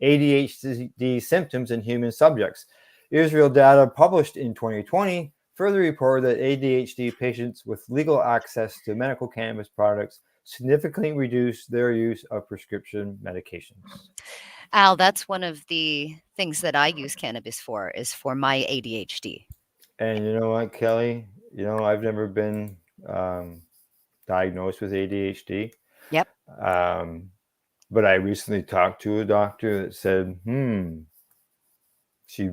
ADHD symptoms in human subjects. Israel data published in 2020 further reported that ADHD patients with legal access to medical cannabis products significantly reduce their use of prescription medications. Al, that's one of the things that I use cannabis for, is for my ADHD. And you know what, Kelly? I've never been diagnosed with ADHD. Yep. But I recently talked to a doctor that said, she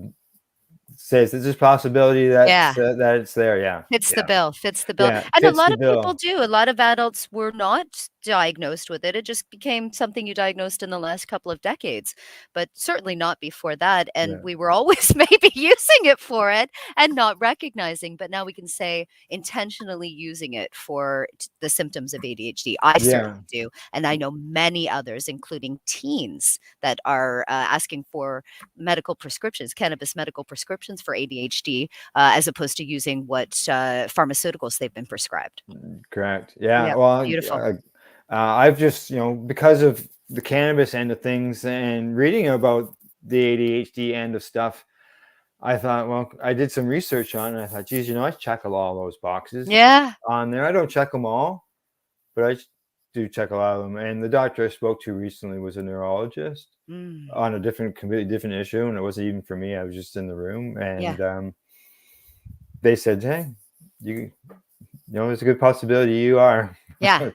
says there's a possibility that that it's there. Yeah. Fits the bill. Yeah, And a fits lot the of bill. people do. A lot of adults were not diagnosed with it. It just became something you diagnosed in the last couple of decades, but certainly not before that. And we were always maybe using it for it and not recognizing, but now we can say intentionally using it for the symptoms of ADHD. I certainly do. And I know many others, including teens, that are asking for medical prescriptions, cannabis medical prescriptions for ADHD, as opposed to using what pharmaceuticals they've been prescribed. Correct. Yeah. Yep, Well, beautiful. I've just, because of the cannabis end of things and reading about the ADHD end of stuff, I thought, well, I did some research on it. And I thought, geez, I check a lot of those boxes on there. I don't check them all, but I do check a lot of them. And the doctor I spoke to recently was a neurologist on a completely different issue. And it wasn't even for me. I was just in the room. And they said, hey, there's a good possibility you are. Yeah.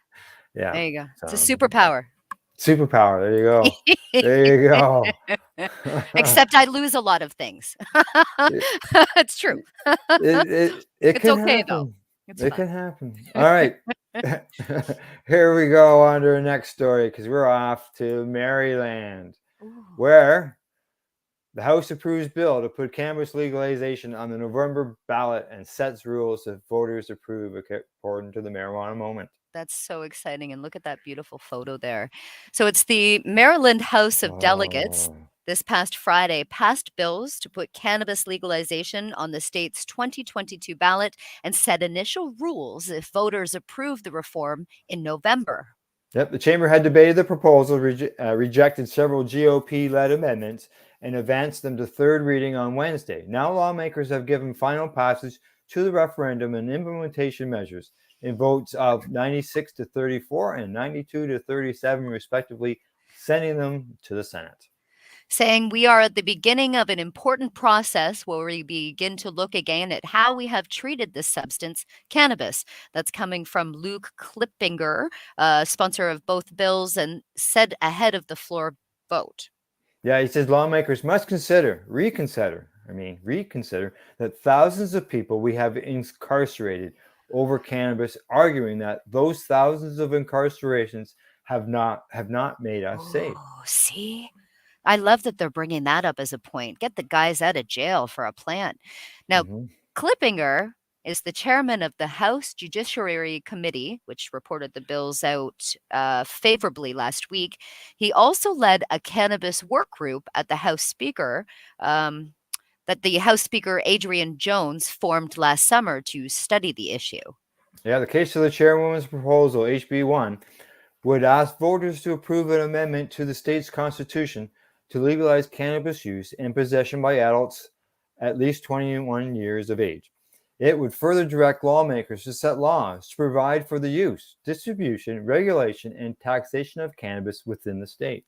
Yeah. There you go. It's a superpower. Superpower. There you go. There you go. Except I lose a lot of things. It's true. It it's can okay, happen. though. It can happen. All right. Here we go on to our next story, because we're off to Maryland, where the House approves bill to put cannabis legalization on the November ballot and sets rules that voters approve according to the Marijuana Moment. That's so exciting. And look at that beautiful photo there. So it's the Maryland House of Delegates this past Friday passed bills to put cannabis legalization on the state's 2022 ballot and set initial rules if voters approve the reform in November. Yep, the chamber had debated the proposal, rejected several GOP-led amendments, and advanced them to third reading on Wednesday. Now lawmakers have given final passage to the referendum and implementation measures in votes of 96 to 34 and 92 to 37, respectively, sending them to the Senate. Saying we are at the beginning of an important process where we begin to look again at how we have treated this substance, cannabis. That's coming from Luke Klippinger, sponsor of both bills, and said ahead of the floor vote. Yeah, he says lawmakers must reconsider reconsider that thousands of people we have incarcerated over cannabis, arguing that those thousands of incarcerations have not made us safe. Oh, see? I love that they're bringing that up as a point. Get the guys out of jail for a plant. Now, Clippinger is the chairman of the House Judiciary Committee, which reported the bills out favorably last week. He also led a cannabis work group at the House Speaker that the House Speaker Adrian Jones formed last summer to study the issue. Yeah, the case of the chairwoman's proposal, HB1, would ask voters to approve an amendment to the state's constitution to legalize cannabis use and possession by adults at least 21 years of age. It would further direct lawmakers to set laws to provide for the use, distribution, regulation, and taxation of cannabis within the state.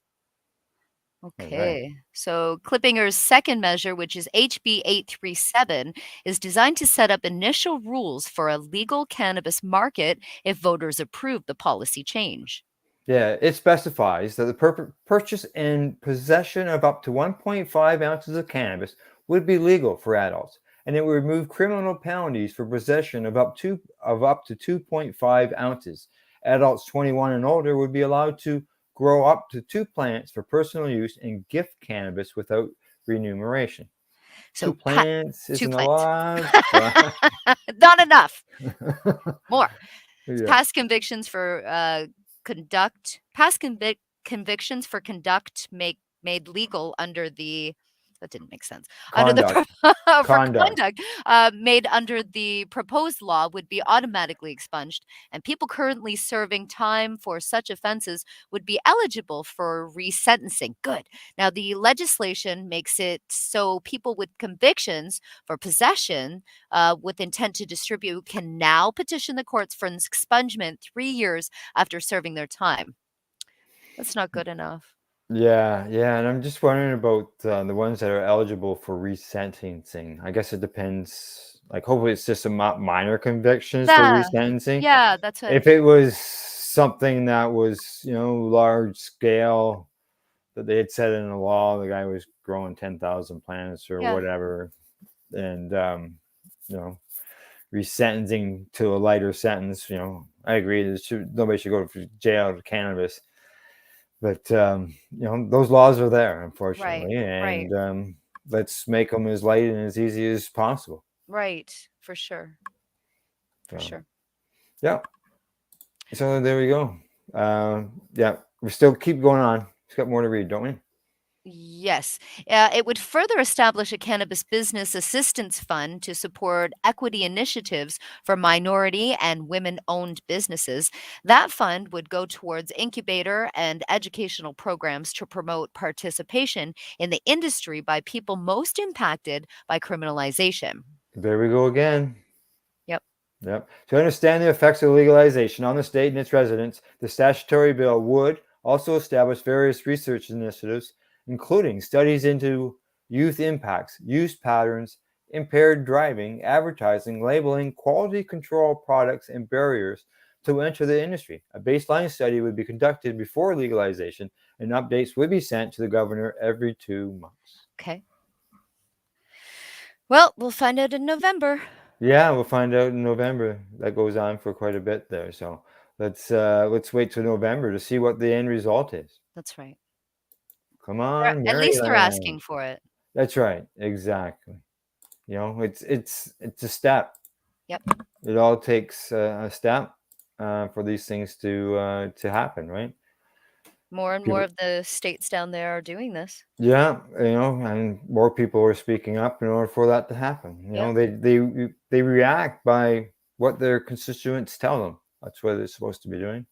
Okay, so Clippinger's second measure, which is HB 837, is designed to set up initial rules for a legal cannabis market if voters approve the policy change. Yeah, it specifies that the purchase and possession of up to 1.5 ounces of cannabis would be legal for adults, and it would remove criminal penalties for possession of up to 2.5 ounces. Adults 21 and older would be allowed to grow up to 2 plants for personal use and gift cannabis without remuneration. So 2 plants isn't a lot. Not enough. More. Yeah. Past convictions for convictions for conduct made legal under the that didn't make sense. Conduct. Conduct made under the proposed law would be automatically expunged, and people currently serving time for such offenses would be eligible for resentencing. Good. Now, the legislation makes it so people with convictions for possession with intent to distribute can now petition the courts for an expungement 3 years after serving their time. That's not good enough. Yeah, and I'm just wondering about the ones that are eligible for resentencing. I guess it depends. Like, hopefully, it's just some minor convictions for resentencing. Yeah, that's it. If it was something that was, large scale, that they had said in the law, the guy was growing 10,000 plants or whatever, and resentencing to a lighter sentence. I agree. Nobody should go to jail for cannabis. But, those laws are there, unfortunately. And let's make them as light and as easy as possible. Right. For sure. For sure. Yeah. So there we go. We still keep going on. It's got more to read, don't we? Yes. It would further establish a cannabis business assistance fund to support equity initiatives for minority and women-owned businesses. That fund would go towards incubator and educational programs to promote participation in the industry by people most impacted by criminalization. There we go again. Yep. To understand the effects of legalization on the state and its residents, the statutory bill would also establish various research initiatives, including studies into youth impacts, use patterns, impaired driving, advertising, labeling, quality control products, and barriers to enter the industry. A baseline study would be conducted before legalization, and updates would be sent to the governor every 2 months. Okay. Well, we'll find out in November. Yeah, we'll find out in November. That goes on for quite a bit there. So let's wait till November to see what the end result is. That's right. Come on, at least they're asking for it. That's right. Exactly. It's a step. Yep. It all takes a step for these things to happen, right? More and more of the states down there are doing this. Yeah, and more people are speaking up in order for that to happen. They react by what their constituents tell them. That's what they're supposed to be doing.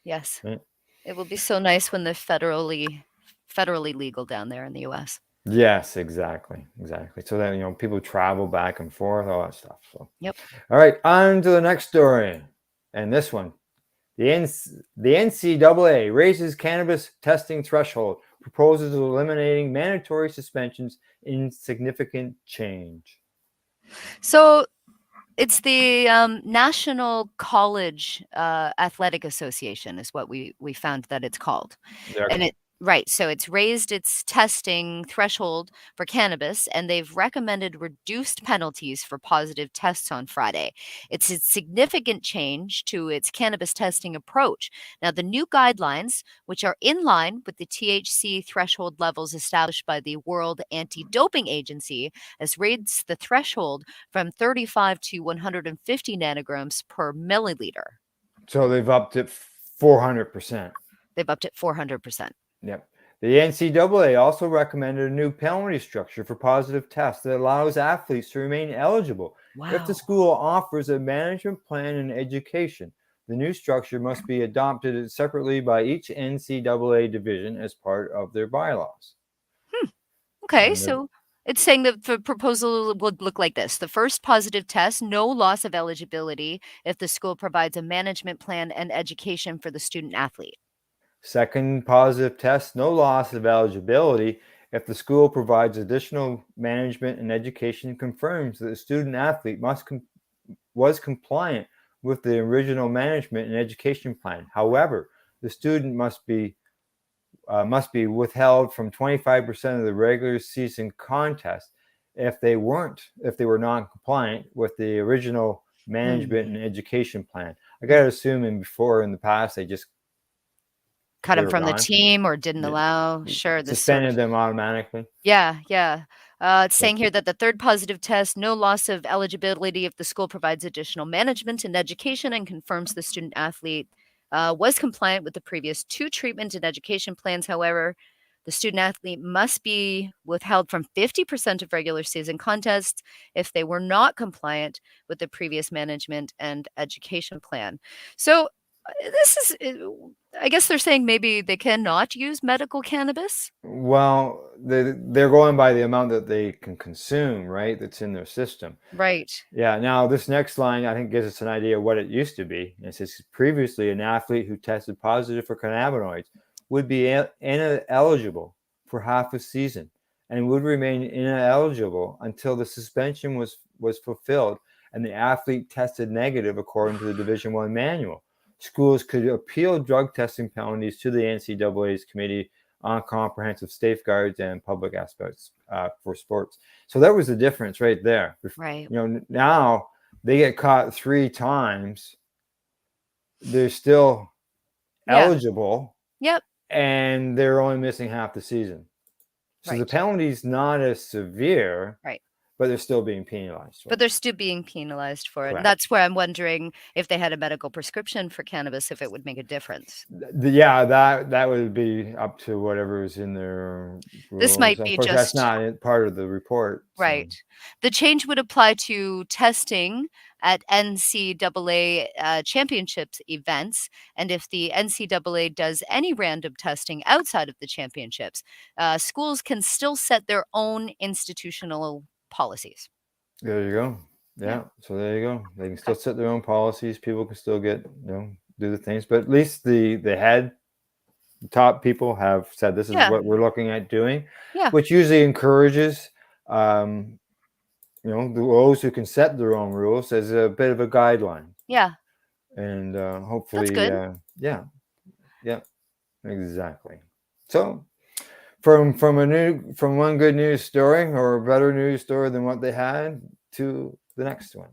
Yes. Right? It will be so nice when they're federally legal down there in the US. Yes, exactly. So that people travel back and forth, all that stuff. So Yep. All right, on to the next story, and this one. The NCAA raises cannabis testing threshold, proposes eliminating mandatory suspensions in significant change. So it's the National College Athletic Association is what we found that it's called. Okay. And Right. So it's raised its testing threshold for cannabis, and they've recommended reduced penalties for positive tests on Friday. It's a significant change to its cannabis testing approach. Now, the new guidelines, which are in line with the THC threshold levels established by the World Anti Doping Agency, has raised the threshold from 35 to 150 nanograms per milliliter. So they've upped it 400%. They've upped it 400%. Yep. The NCAA also recommended a new penalty structure for positive tests that allows athletes to remain eligible if the Wow. school offers a management plan and education. The new structure must be adopted separately by each NCAA division as part of their bylaws. Okay, And so it's saying that the proposal would look like this. The first positive test, no loss of eligibility if the school provides a management plan and education for the student athlete. second positive test, no loss of eligibility if the school provides additional management and education and confirms that the student athlete was compliant with the original management and education plan. However, the student must be withheld from 25% of the regular season contest if they were non-compliant with the original management and education plan. I gotta assume in the past they just Cut they him were from the gone. team or didn't Yeah. allow. Sure, this sort Suspended of. them automatically. Yeah, yeah. It's But saying here that the third positive test, no loss of eligibility if the school provides additional management and education and confirms the student athlete was compliant with the previous two treatment and education plans. However, the student athlete must be withheld from 50% of regular season contests if they were not compliant with the previous management and education plan. So, this is, I guess they're saying maybe they cannot use medical cannabis. Well, they're going by the amount that they can consume, right? That's in their system. Right. Yeah. Now, this next line, I think, gives us an idea of what it used to be. It says previously, an athlete who tested positive for cannabinoids would be ineligible for half a season and would remain ineligible until the suspension was fulfilled and the athlete tested negative according to the Division I manual. Schools could appeal drug testing penalties to the NCAA's Committee on Comprehensive Safeguards and Public Aspects for Sports. So that was the difference right there. Right. Now they get caught 3 times. They're still eligible. Yep. And they're only missing half the season. So the penalty's not as severe. Right. But they're still being penalized. But they're still being penalized for it. Correct. That's where I'm wondering if they had a medical prescription for cannabis, if it would make a difference. Yeah, that would be up to whatever is in their rules. This might Of be course, just that's not part of the report. So. right. The change would apply to testing at NCAA championships events, and if the NCAA does any random testing outside of the championships, schools can still set their own institutional policies. There you go. Yeah. So there you go. They can still set their own policies. People can still get, do the things. But at least the top people have said this is what we're looking at doing. Yeah. Which usually encourages, those who can set their own rules as a bit of a guideline. Yeah. And hopefully, that's good. Yeah, exactly. So. From one good news story or a better news story than what they had to the next one.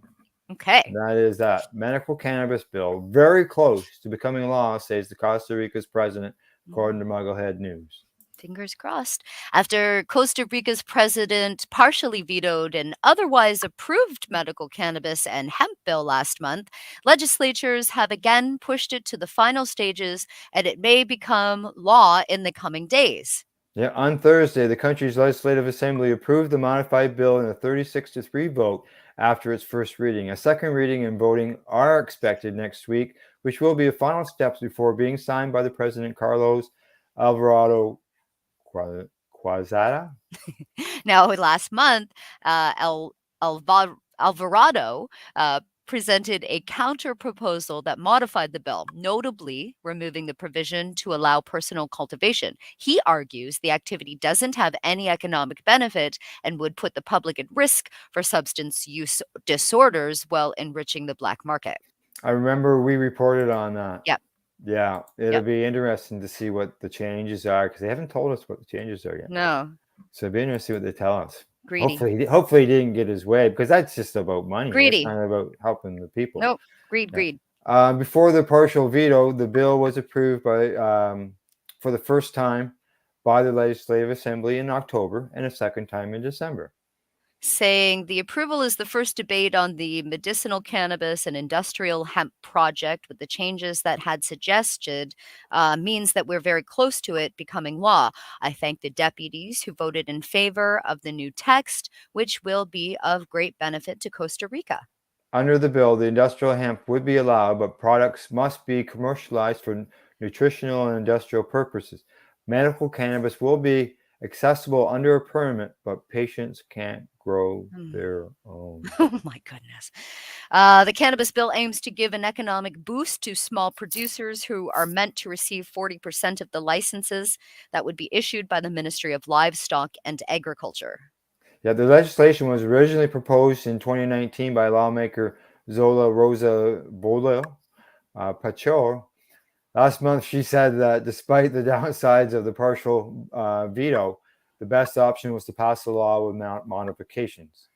Okay. And that is that medical cannabis bill very close to becoming law, says the Costa Rica's president, according to Mugglehead News. Fingers crossed. After Costa Rica's president partially vetoed an otherwise approved medical cannabis and hemp bill last month, legislatures have again pushed it to the final stages, and it may become law in the coming days. Yeah, on Thursday, the country's legislative assembly approved the modified bill in a 36-3 vote after its first reading. A second reading and voting are expected next week, which will be the final steps before being signed by the President Carlos Alvarado Quezada. Now, last month, Alvarado presented a counter proposal that modified the bill, notably removing the provision to allow personal cultivation. He argues the activity doesn't have any economic benefit and would put the public at risk for substance use disorders while enriching the black market. I remember we reported on that. Yep. Yeah, it'll Yep. be interesting to see what the changes are because they haven't told us what the changes are yet. No. So it'll be interesting to see what they tell us. Greedy. Hopefully he didn't get his way because that's just about money. Greedy. That's not about helping the people. Nope. Greed. Yeah. Greed. Before the partial veto, the bill was approved by for the first time by the Legislative Assembly in October and a second time in December. Saying the approval is the first debate on the medicinal cannabis and industrial hemp project with the changes that had suggested means that we're very close to it becoming law. I thank the deputies who voted in favor of the new text, which will be of great benefit to Costa Rica. Under the bill, the industrial hemp would be allowed, but products must be commercialized for nutritional and industrial purposes. Medical cannabis will be accessible under a permit, but patients can't grow their own. Oh my goodness. The cannabis bill aims to give an economic boost to small producers who are meant to receive 40% of the licenses that would be issued by the Ministry of Livestock and Agriculture. Yeah, the legislation was originally proposed in 2019 by lawmaker Zola Rosa Bola Pacho. Last month, she said that despite the downsides of the partial veto, the best option was to pass the law with modifications.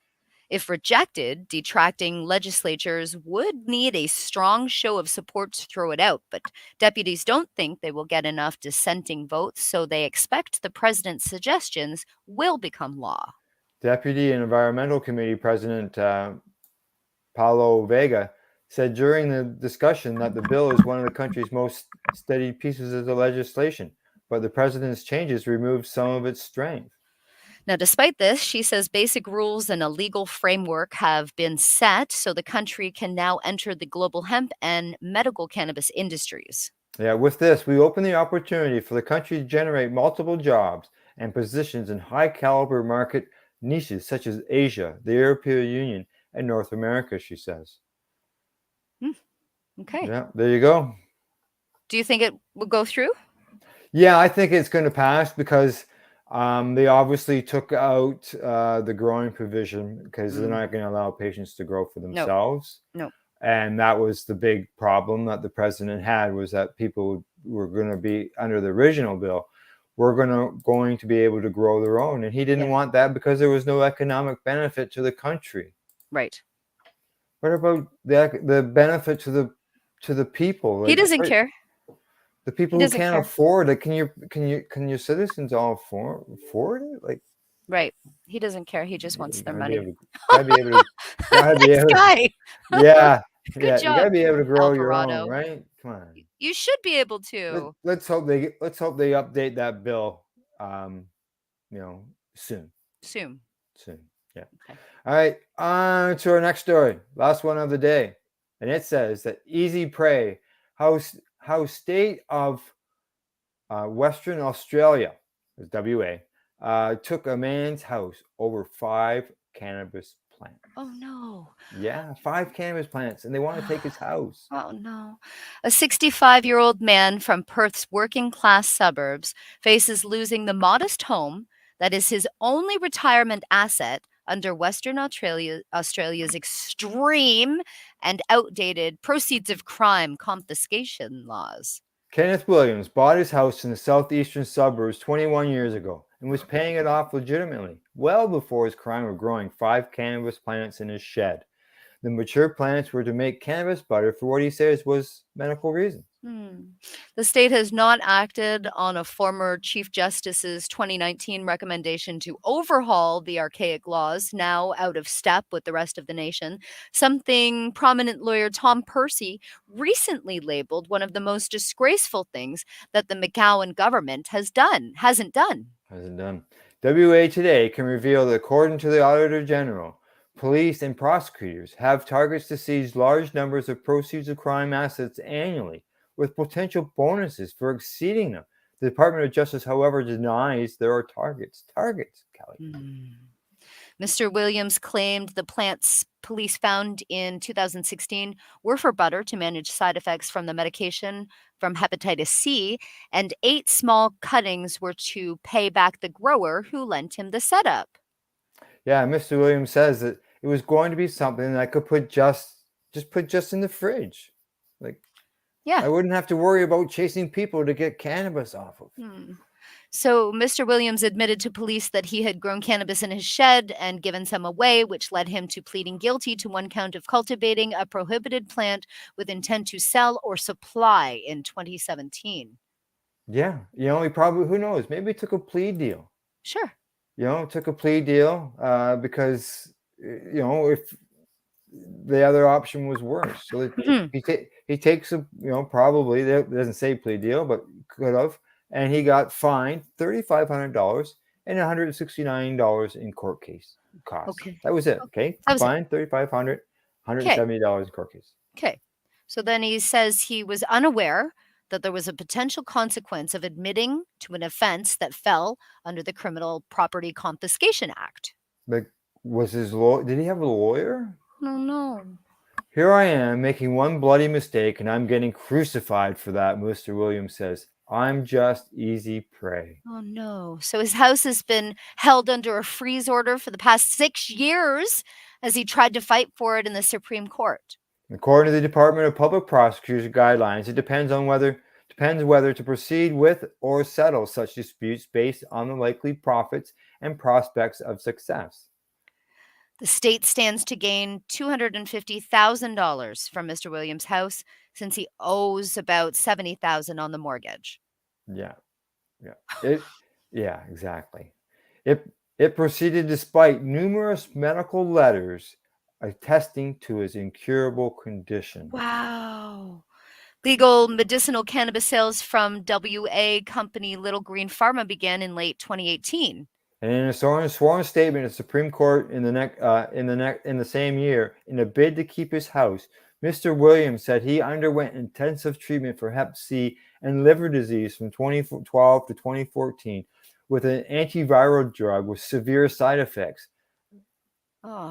If rejected, detracting legislatures would need a strong show of support to throw it out, but deputies don't think they will get enough dissenting votes, so they expect the president's suggestions will become law. Deputy and Environmental Committee President Paulo Vega said during the discussion that the bill is one of the country's most studied pieces of the legislation, but the president's changes removed some of its strength. Now, despite this, she says basic rules and a legal framework have been set so the country can now enter the global hemp and medical cannabis industries. Yeah, with this, we open the opportunity for the country to generate multiple jobs and positions in high caliber market niches such as Asia, the European Union, and North America, she says. Okay. Yeah, there you go. Do you think it will go through? Yeah, I think it's going to pass because they obviously took out the growing provision because they're not going to allow patients to grow for themselves. No. And that was the big problem that the president had, was that people were going to be under the original bill were going to be able to grow their own, and he didn't want that because there was no economic benefit to the country. Right. What about the benefit to the people? He doesn't care. The people who can't afford it. Can your citizens all afford it? Like, right. He doesn't care. He just wants their money. Gotta be able to, guy. Yeah. Good job. You gotta be able to grow Alvarado. your own, right? Come on. You should be able to. Let's hope they update that bill. Soon. Yeah. Okay. All right. On to our next story. Last one of the day, and it says that Easy Prey, how state of Western Australia, WA, took a man's house over 5 cannabis plants. Oh no. Yeah, 5 cannabis plants, and they want to take his house. Oh no. A 65-year-old man from Perth's working class suburbs faces losing the modest home that is his only retirement asset under Western Australia's extreme and outdated proceeds of crime confiscation laws. Kenneth Williams bought his house in the southeastern suburbs 21 years ago and was paying it off legitimately, well before his crime of growing 5 cannabis plants in his shed. The mature plants were to make cannabis butter for what he says was medical reasons. The state has not acted on a former Chief Justice's 2019 recommendation to overhaul the archaic laws, now out of step with the rest of the nation, something prominent lawyer Tom Percy recently labeled one of the most disgraceful things that the McGowan government hasn't done. WA Today can reveal that according to the Auditor General, police and prosecutors have targets to seize large numbers of proceeds of crime assets annually, with potential bonuses for exceeding them. The Department of Justice, however, denies there are targets. Kelly. Mr. Williams claimed the plants police found in 2016 were for butter to manage side effects from the medication from hepatitis C, and 8 small cuttings were to pay back the grower who lent him the setup. Yeah, Mr. Williams says that it was going to be something that I could put just in the fridge. Like, Yeah. I wouldn't have to worry about chasing people to get cannabis off of. So Mr. Williams admitted to police that he had grown cannabis in his shed and given some away, which led him to pleading guilty to one count of cultivating a prohibited plant with intent to sell or supply in 2017. Yeah. He probably, who knows, maybe he took a plea deal. Sure. Took a plea deal because, if the other option was worse. So he takes a, probably, it doesn't say plea deal, but could have. And he got fined $3,500 and $169 in court case costs. Okay. That was it. Okay. That was Fine, $3,500, $170 in court case. Okay. So then he says he was unaware that there was a potential consequence of admitting to an offense that fell under the Criminal Property Confiscation Act. Like, was his lawyer? Did he have a lawyer? No. Here I am making one bloody mistake, and I'm getting crucified for that. Mr. Williams says, "I'm just easy prey." Oh no. So his house has been held under a freeze order for the past 6 years as he tried to fight for it in the Supreme Court. According to the Department of Public Prosecution guidelines, it depends whether to proceed with or settle such disputes based on the likely profits and prospects of success. The state stands to gain $250,000 from Mr. Williams' house since he owes about $70,000 on the mortgage. Yeah. Yeah, exactly. It proceeded despite numerous medical letters attesting to his incurable condition. Wow. Legal medicinal cannabis sales from WA company Little Green Pharma began in late 2018. And in a sworn statement, the Supreme Court in the same year, in a bid to keep his house, Mr. Williams said he underwent intensive treatment for Hep C and liver disease from 2012 to 2014 with an antiviral drug with severe side effects,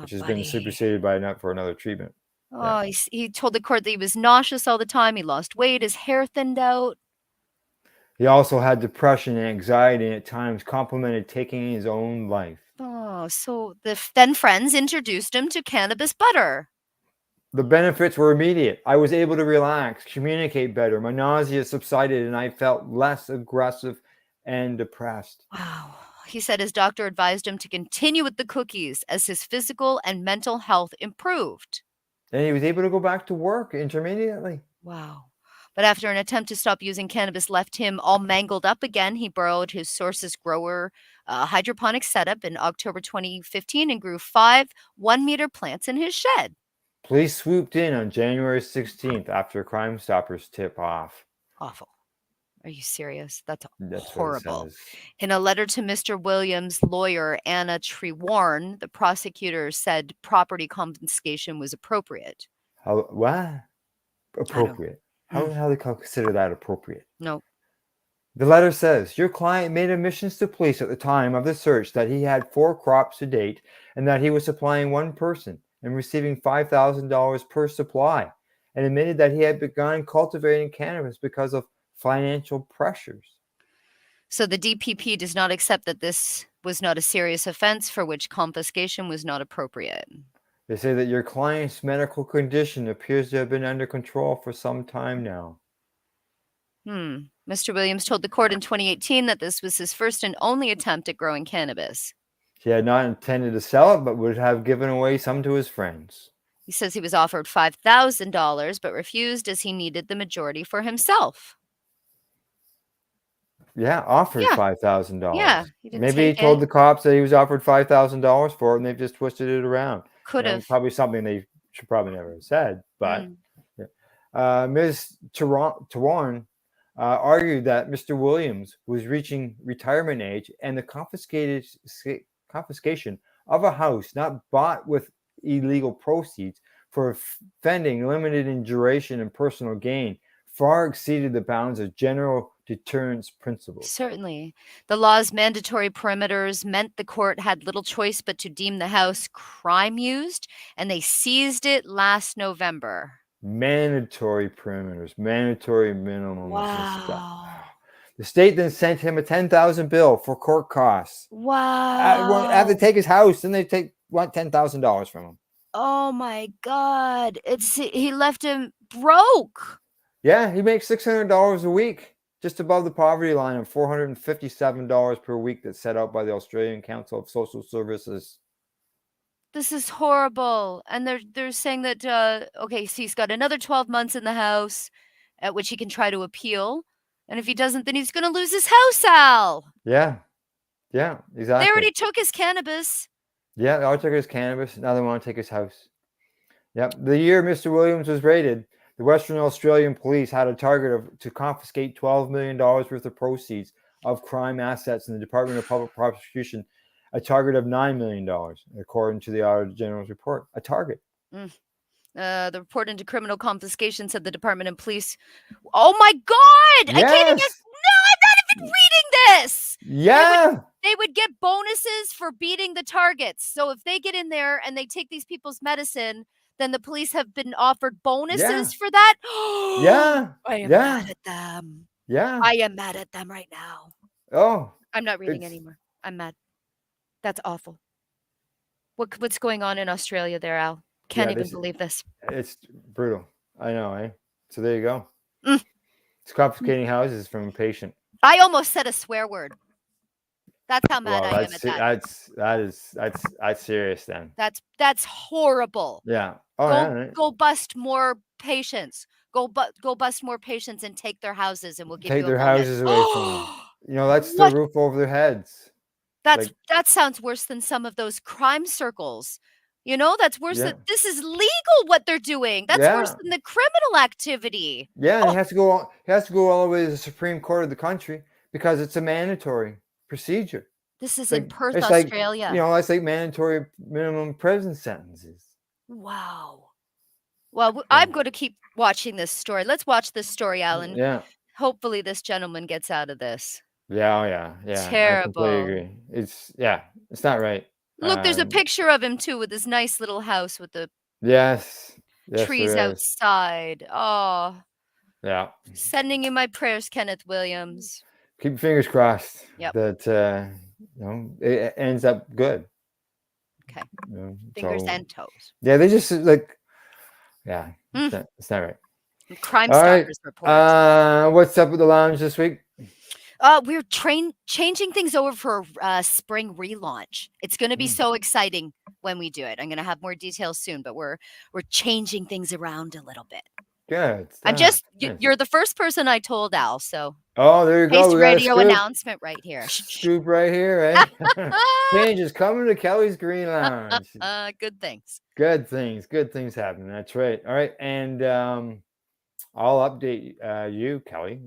which has been superseded by another treatment. Oh, yeah. He told the court that he was nauseous all the time. He lost weight. His hair thinned out. He also had depression and anxiety, and at times complimented taking his own life. Oh, so the then friends introduced him to cannabis butter. The benefits were immediate. I was able to relax, communicate better. My nausea subsided, and I felt less aggressive and depressed. Wow. He said his doctor advised him to continue with the cookies as his physical and mental health improved. And he was able to go back to work intermittently. Wow. But after an attempt to stop using cannabis left him all mangled up again, he borrowed his source's grower hydroponic setup in October 2015 and grew 5 1-meter plants in his shed. Police swooped in on January 16th after Crime Stoppers tip off. Awful. Are you serious? That's horrible. In a letter to Mr. Williams' lawyer, Anna Trewarn, the prosecutor said property confiscation was appropriate. What? Appropriate? How the hell do they consider that appropriate? No. The letter says, your client made admissions to police at the time of the search that he had 4 crops to date and that he was supplying one person and receiving $5,000 per supply, and admitted that he had begun cultivating cannabis because of financial pressures. So the DPP does not accept that this was not a serious offense for which confiscation was not appropriate. They say that your client's medical condition appears to have been under control for some time now. Mr. Williams told the court in 2018 that this was his first and only attempt at growing cannabis. He had not intended to sell it, but would have given away some to his friends. He says he was offered $5,000, but refused as he needed the majority for himself. Yeah, offered $5,000. Yeah, maybe he told the cops that he was offered $5,000 for it, and they've just twisted it around. Could have. Probably something they should probably never have said. But Ms. Trewarn argued that Mr. Williams was reaching retirement age, and the confiscation of a house not bought with illegal proceeds for offending limited in duration and personal gain far exceeded the bounds of general deterrence principles. Certainly. The law's mandatory perimeters meant the court had little choice but to deem the house crime-used, and they seized it last November. Mandatory perimeters, mandatory minimums. Wow. The state then sent him a $10,000 bill for court costs. Wow. Have to take his house, and they want $10,000 from him. Oh my God. He left him broke. Yeah, he makes $600 a week, just above the poverty line of $457 per week that's set out by the Australian Council of Social Services. This is horrible. And they're saying that, okay, so he's got another 12 months in the house at which he can try to appeal. And if he doesn't, then he's going to lose his house, Al. Yeah. Yeah, exactly. They already took his cannabis. Yeah, they already took his cannabis. Now they want to take his house. Yep. The year Mr. Williams was raided, the Western Australian police had a target to confiscate $12 million worth of proceeds of crime assets, in the Department of Public Prosecution a target of $9 million, according to the Auditor General's report. A target. The report into criminal confiscation said the Department of Police. Oh my God! Yes. I can't even. No, I'm not even reading this. Yeah. They would get bonuses for beating the targets. So if they get in there and they take these people's medicine, then the police have been offered bonuses for that. Yeah. I am mad at them. Yeah. I am mad at them right now. Oh. I'm not reading anymore. I'm mad. That's awful. What's going on in Australia there, Al? Can't even believe this. It's brutal. I know, eh? So there you go. It's confiscating houses from a patient. I almost said a swear word. That's how mad I am at that. That's serious then. That's horrible. Yeah. Go bust more patients. Go bust more patients and take their houses, and we'll give take you their houses away from them. You know, that's the roof over their heads. That sounds worse than some of those crime circles. You know, that's worse than this is legal what they're doing. That's worse than the criminal activity. Yeah, and it has to go all the way to the Supreme Court of the country because it's a mandatory procedure. This is in Perth, Australia. You know, it's like mandatory minimum prison sentences. Wow. Well, I'm going to keep watching this story. Let's watch this story, Alan. Yeah. Hopefully this gentleman gets out of this. Yeah. Terrible. I completely agree. It's not right. Look, there's a picture of him too with his nice little house with the trees outside. Oh. Yeah. Sending you my prayers, Kenneth Williams. Keep your fingers crossed that it ends up good. Okay. Fingers and toes. Yeah, they just it's not right. Crime Stoppers report. What's up with the lounge this week? We're changing things over for a spring relaunch. It's going to be so exciting when we do it. I'm going to have more details soon, but we're changing things around a little bit. Good. You're the first person I told, Al. So there you go. Pace Radio announcement right here. Scoop right here, eh? Changes coming to Kelly's Green Lounge. Good things. Good things happening. That's right. All right, and I'll update you, Kelly,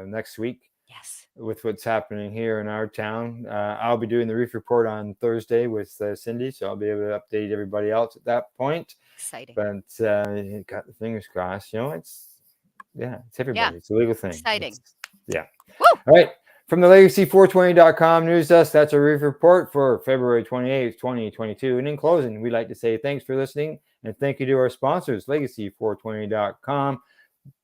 next week. Yes. With what's happening here in our town. I'll be doing the Reefer report on Thursday with Cindy, so I'll be able to update everybody else at that point. Exciting. But got the fingers crossed. You know, it's everybody. Yeah. It's a legal thing. Exciting. Woo! All right. From the Legacy420.com news desk, that's a Reefer report for February 28th, 2022. And in closing, we'd like to say thanks for listening and thank you to our sponsors, Legacy420.com,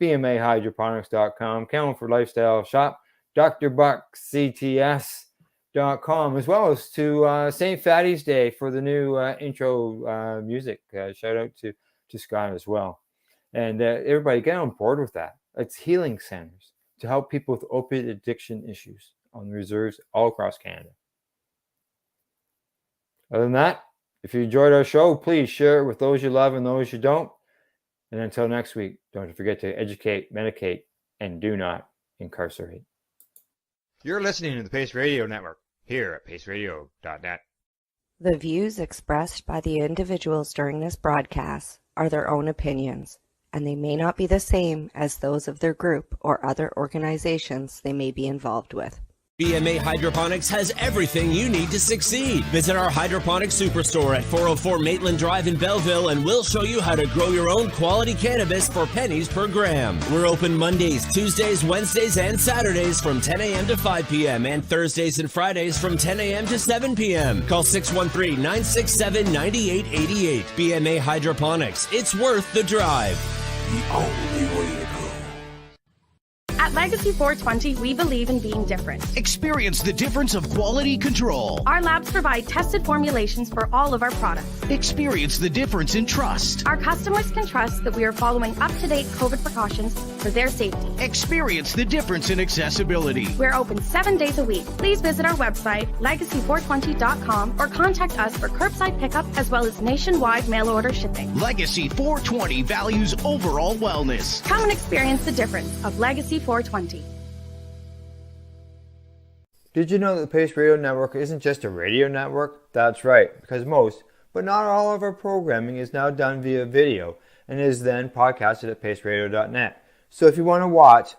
BMAHydroponics.com, Camel for Lifestyle Shop, drbuckcts.com, as well as to St. Fatty's Day for the new intro music. Shout out to Scott as well. And everybody get on board with that. It's healing centers to help people with opiate addiction issues on the reserves all across Canada. Other than that, if you enjoyed our show, please share it with those you love and those you don't. And until next week, don't forget to educate, medicate, and do not incarcerate. You're listening to the Pace Radio Network here at paceradio.net. The views expressed by the individuals during this broadcast are their own opinions, and they may not be the same as those of their group or other organizations they may be involved with. BMA Hydroponics has everything you need to succeed. Visit our hydroponic superstore at 404 Maitland Drive in Belleville and we'll show you how to grow your own quality cannabis for pennies per gram. We're open Mondays, Tuesdays, Wednesdays, and Saturdays from 10 a.m. to 5 p.m. and Thursdays and Fridays from 10 a.m. to 7 p.m. Call 613-967-9888. BMA Hydroponics. It's worth the drive. The only way to go. At At Legacy 420, we believe in being different. Experience the difference of quality control. Our labs provide tested formulations for all of our products. Experience the difference in trust. Our customers can trust that we are following up-to-date COVID precautions for their safety. Experience the difference in accessibility. We're open 7 days a week. Please visit our website, legacy420.com, or contact us for curbside pickup as well as nationwide mail order shipping. Legacy 420 values overall wellness. Come and experience the difference of Legacy 420. Did you know that the Pace Radio Network isn't just a radio network? That's right, because most, but not all of our programming is now done via video and is then podcasted at paceradio.net. So if you want to watch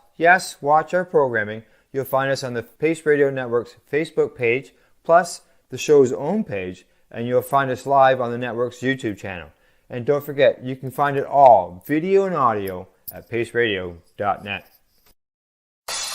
our programming, you'll find us on the Pace Radio Network's Facebook page, plus the show's own page, and you'll find us live on the network's YouTube channel. And don't forget, you can find it all, video and audio, at paceradio.net.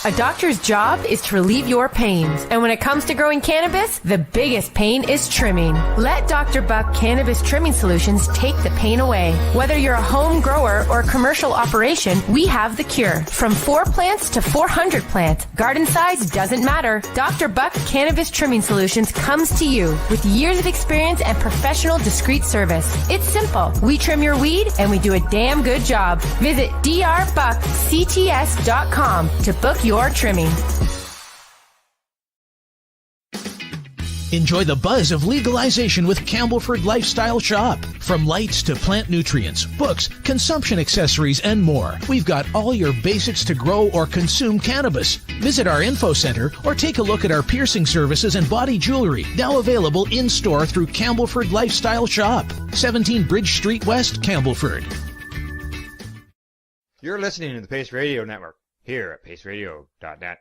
A doctor's job is to relieve your pains. And when it comes to growing cannabis, the biggest pain is trimming. Let Dr. Buck Cannabis Trimming Solutions take the pain away. Whether you're a home grower or a commercial operation, we have the cure. From 4 plants to 400 plants, garden size doesn't matter. Dr. Buck Cannabis Trimming Solutions comes to you with years of experience and professional discreet service. It's simple. We trim your weed and we do a damn good job. Visit drbuckcts.com to book your trimming. Enjoy the buzz of legalization with Campbellford Lifestyle Shop. From lights to plant nutrients, books, consumption accessories, and more, we've got all your basics to grow or consume cannabis. Visit our info center or take a look at our piercing services and body jewelry, now available in-store through Campbellford Lifestyle Shop, 17 Bridge Street West, Campbellford. You're listening to the Pace Radio Network here at paceradio.net.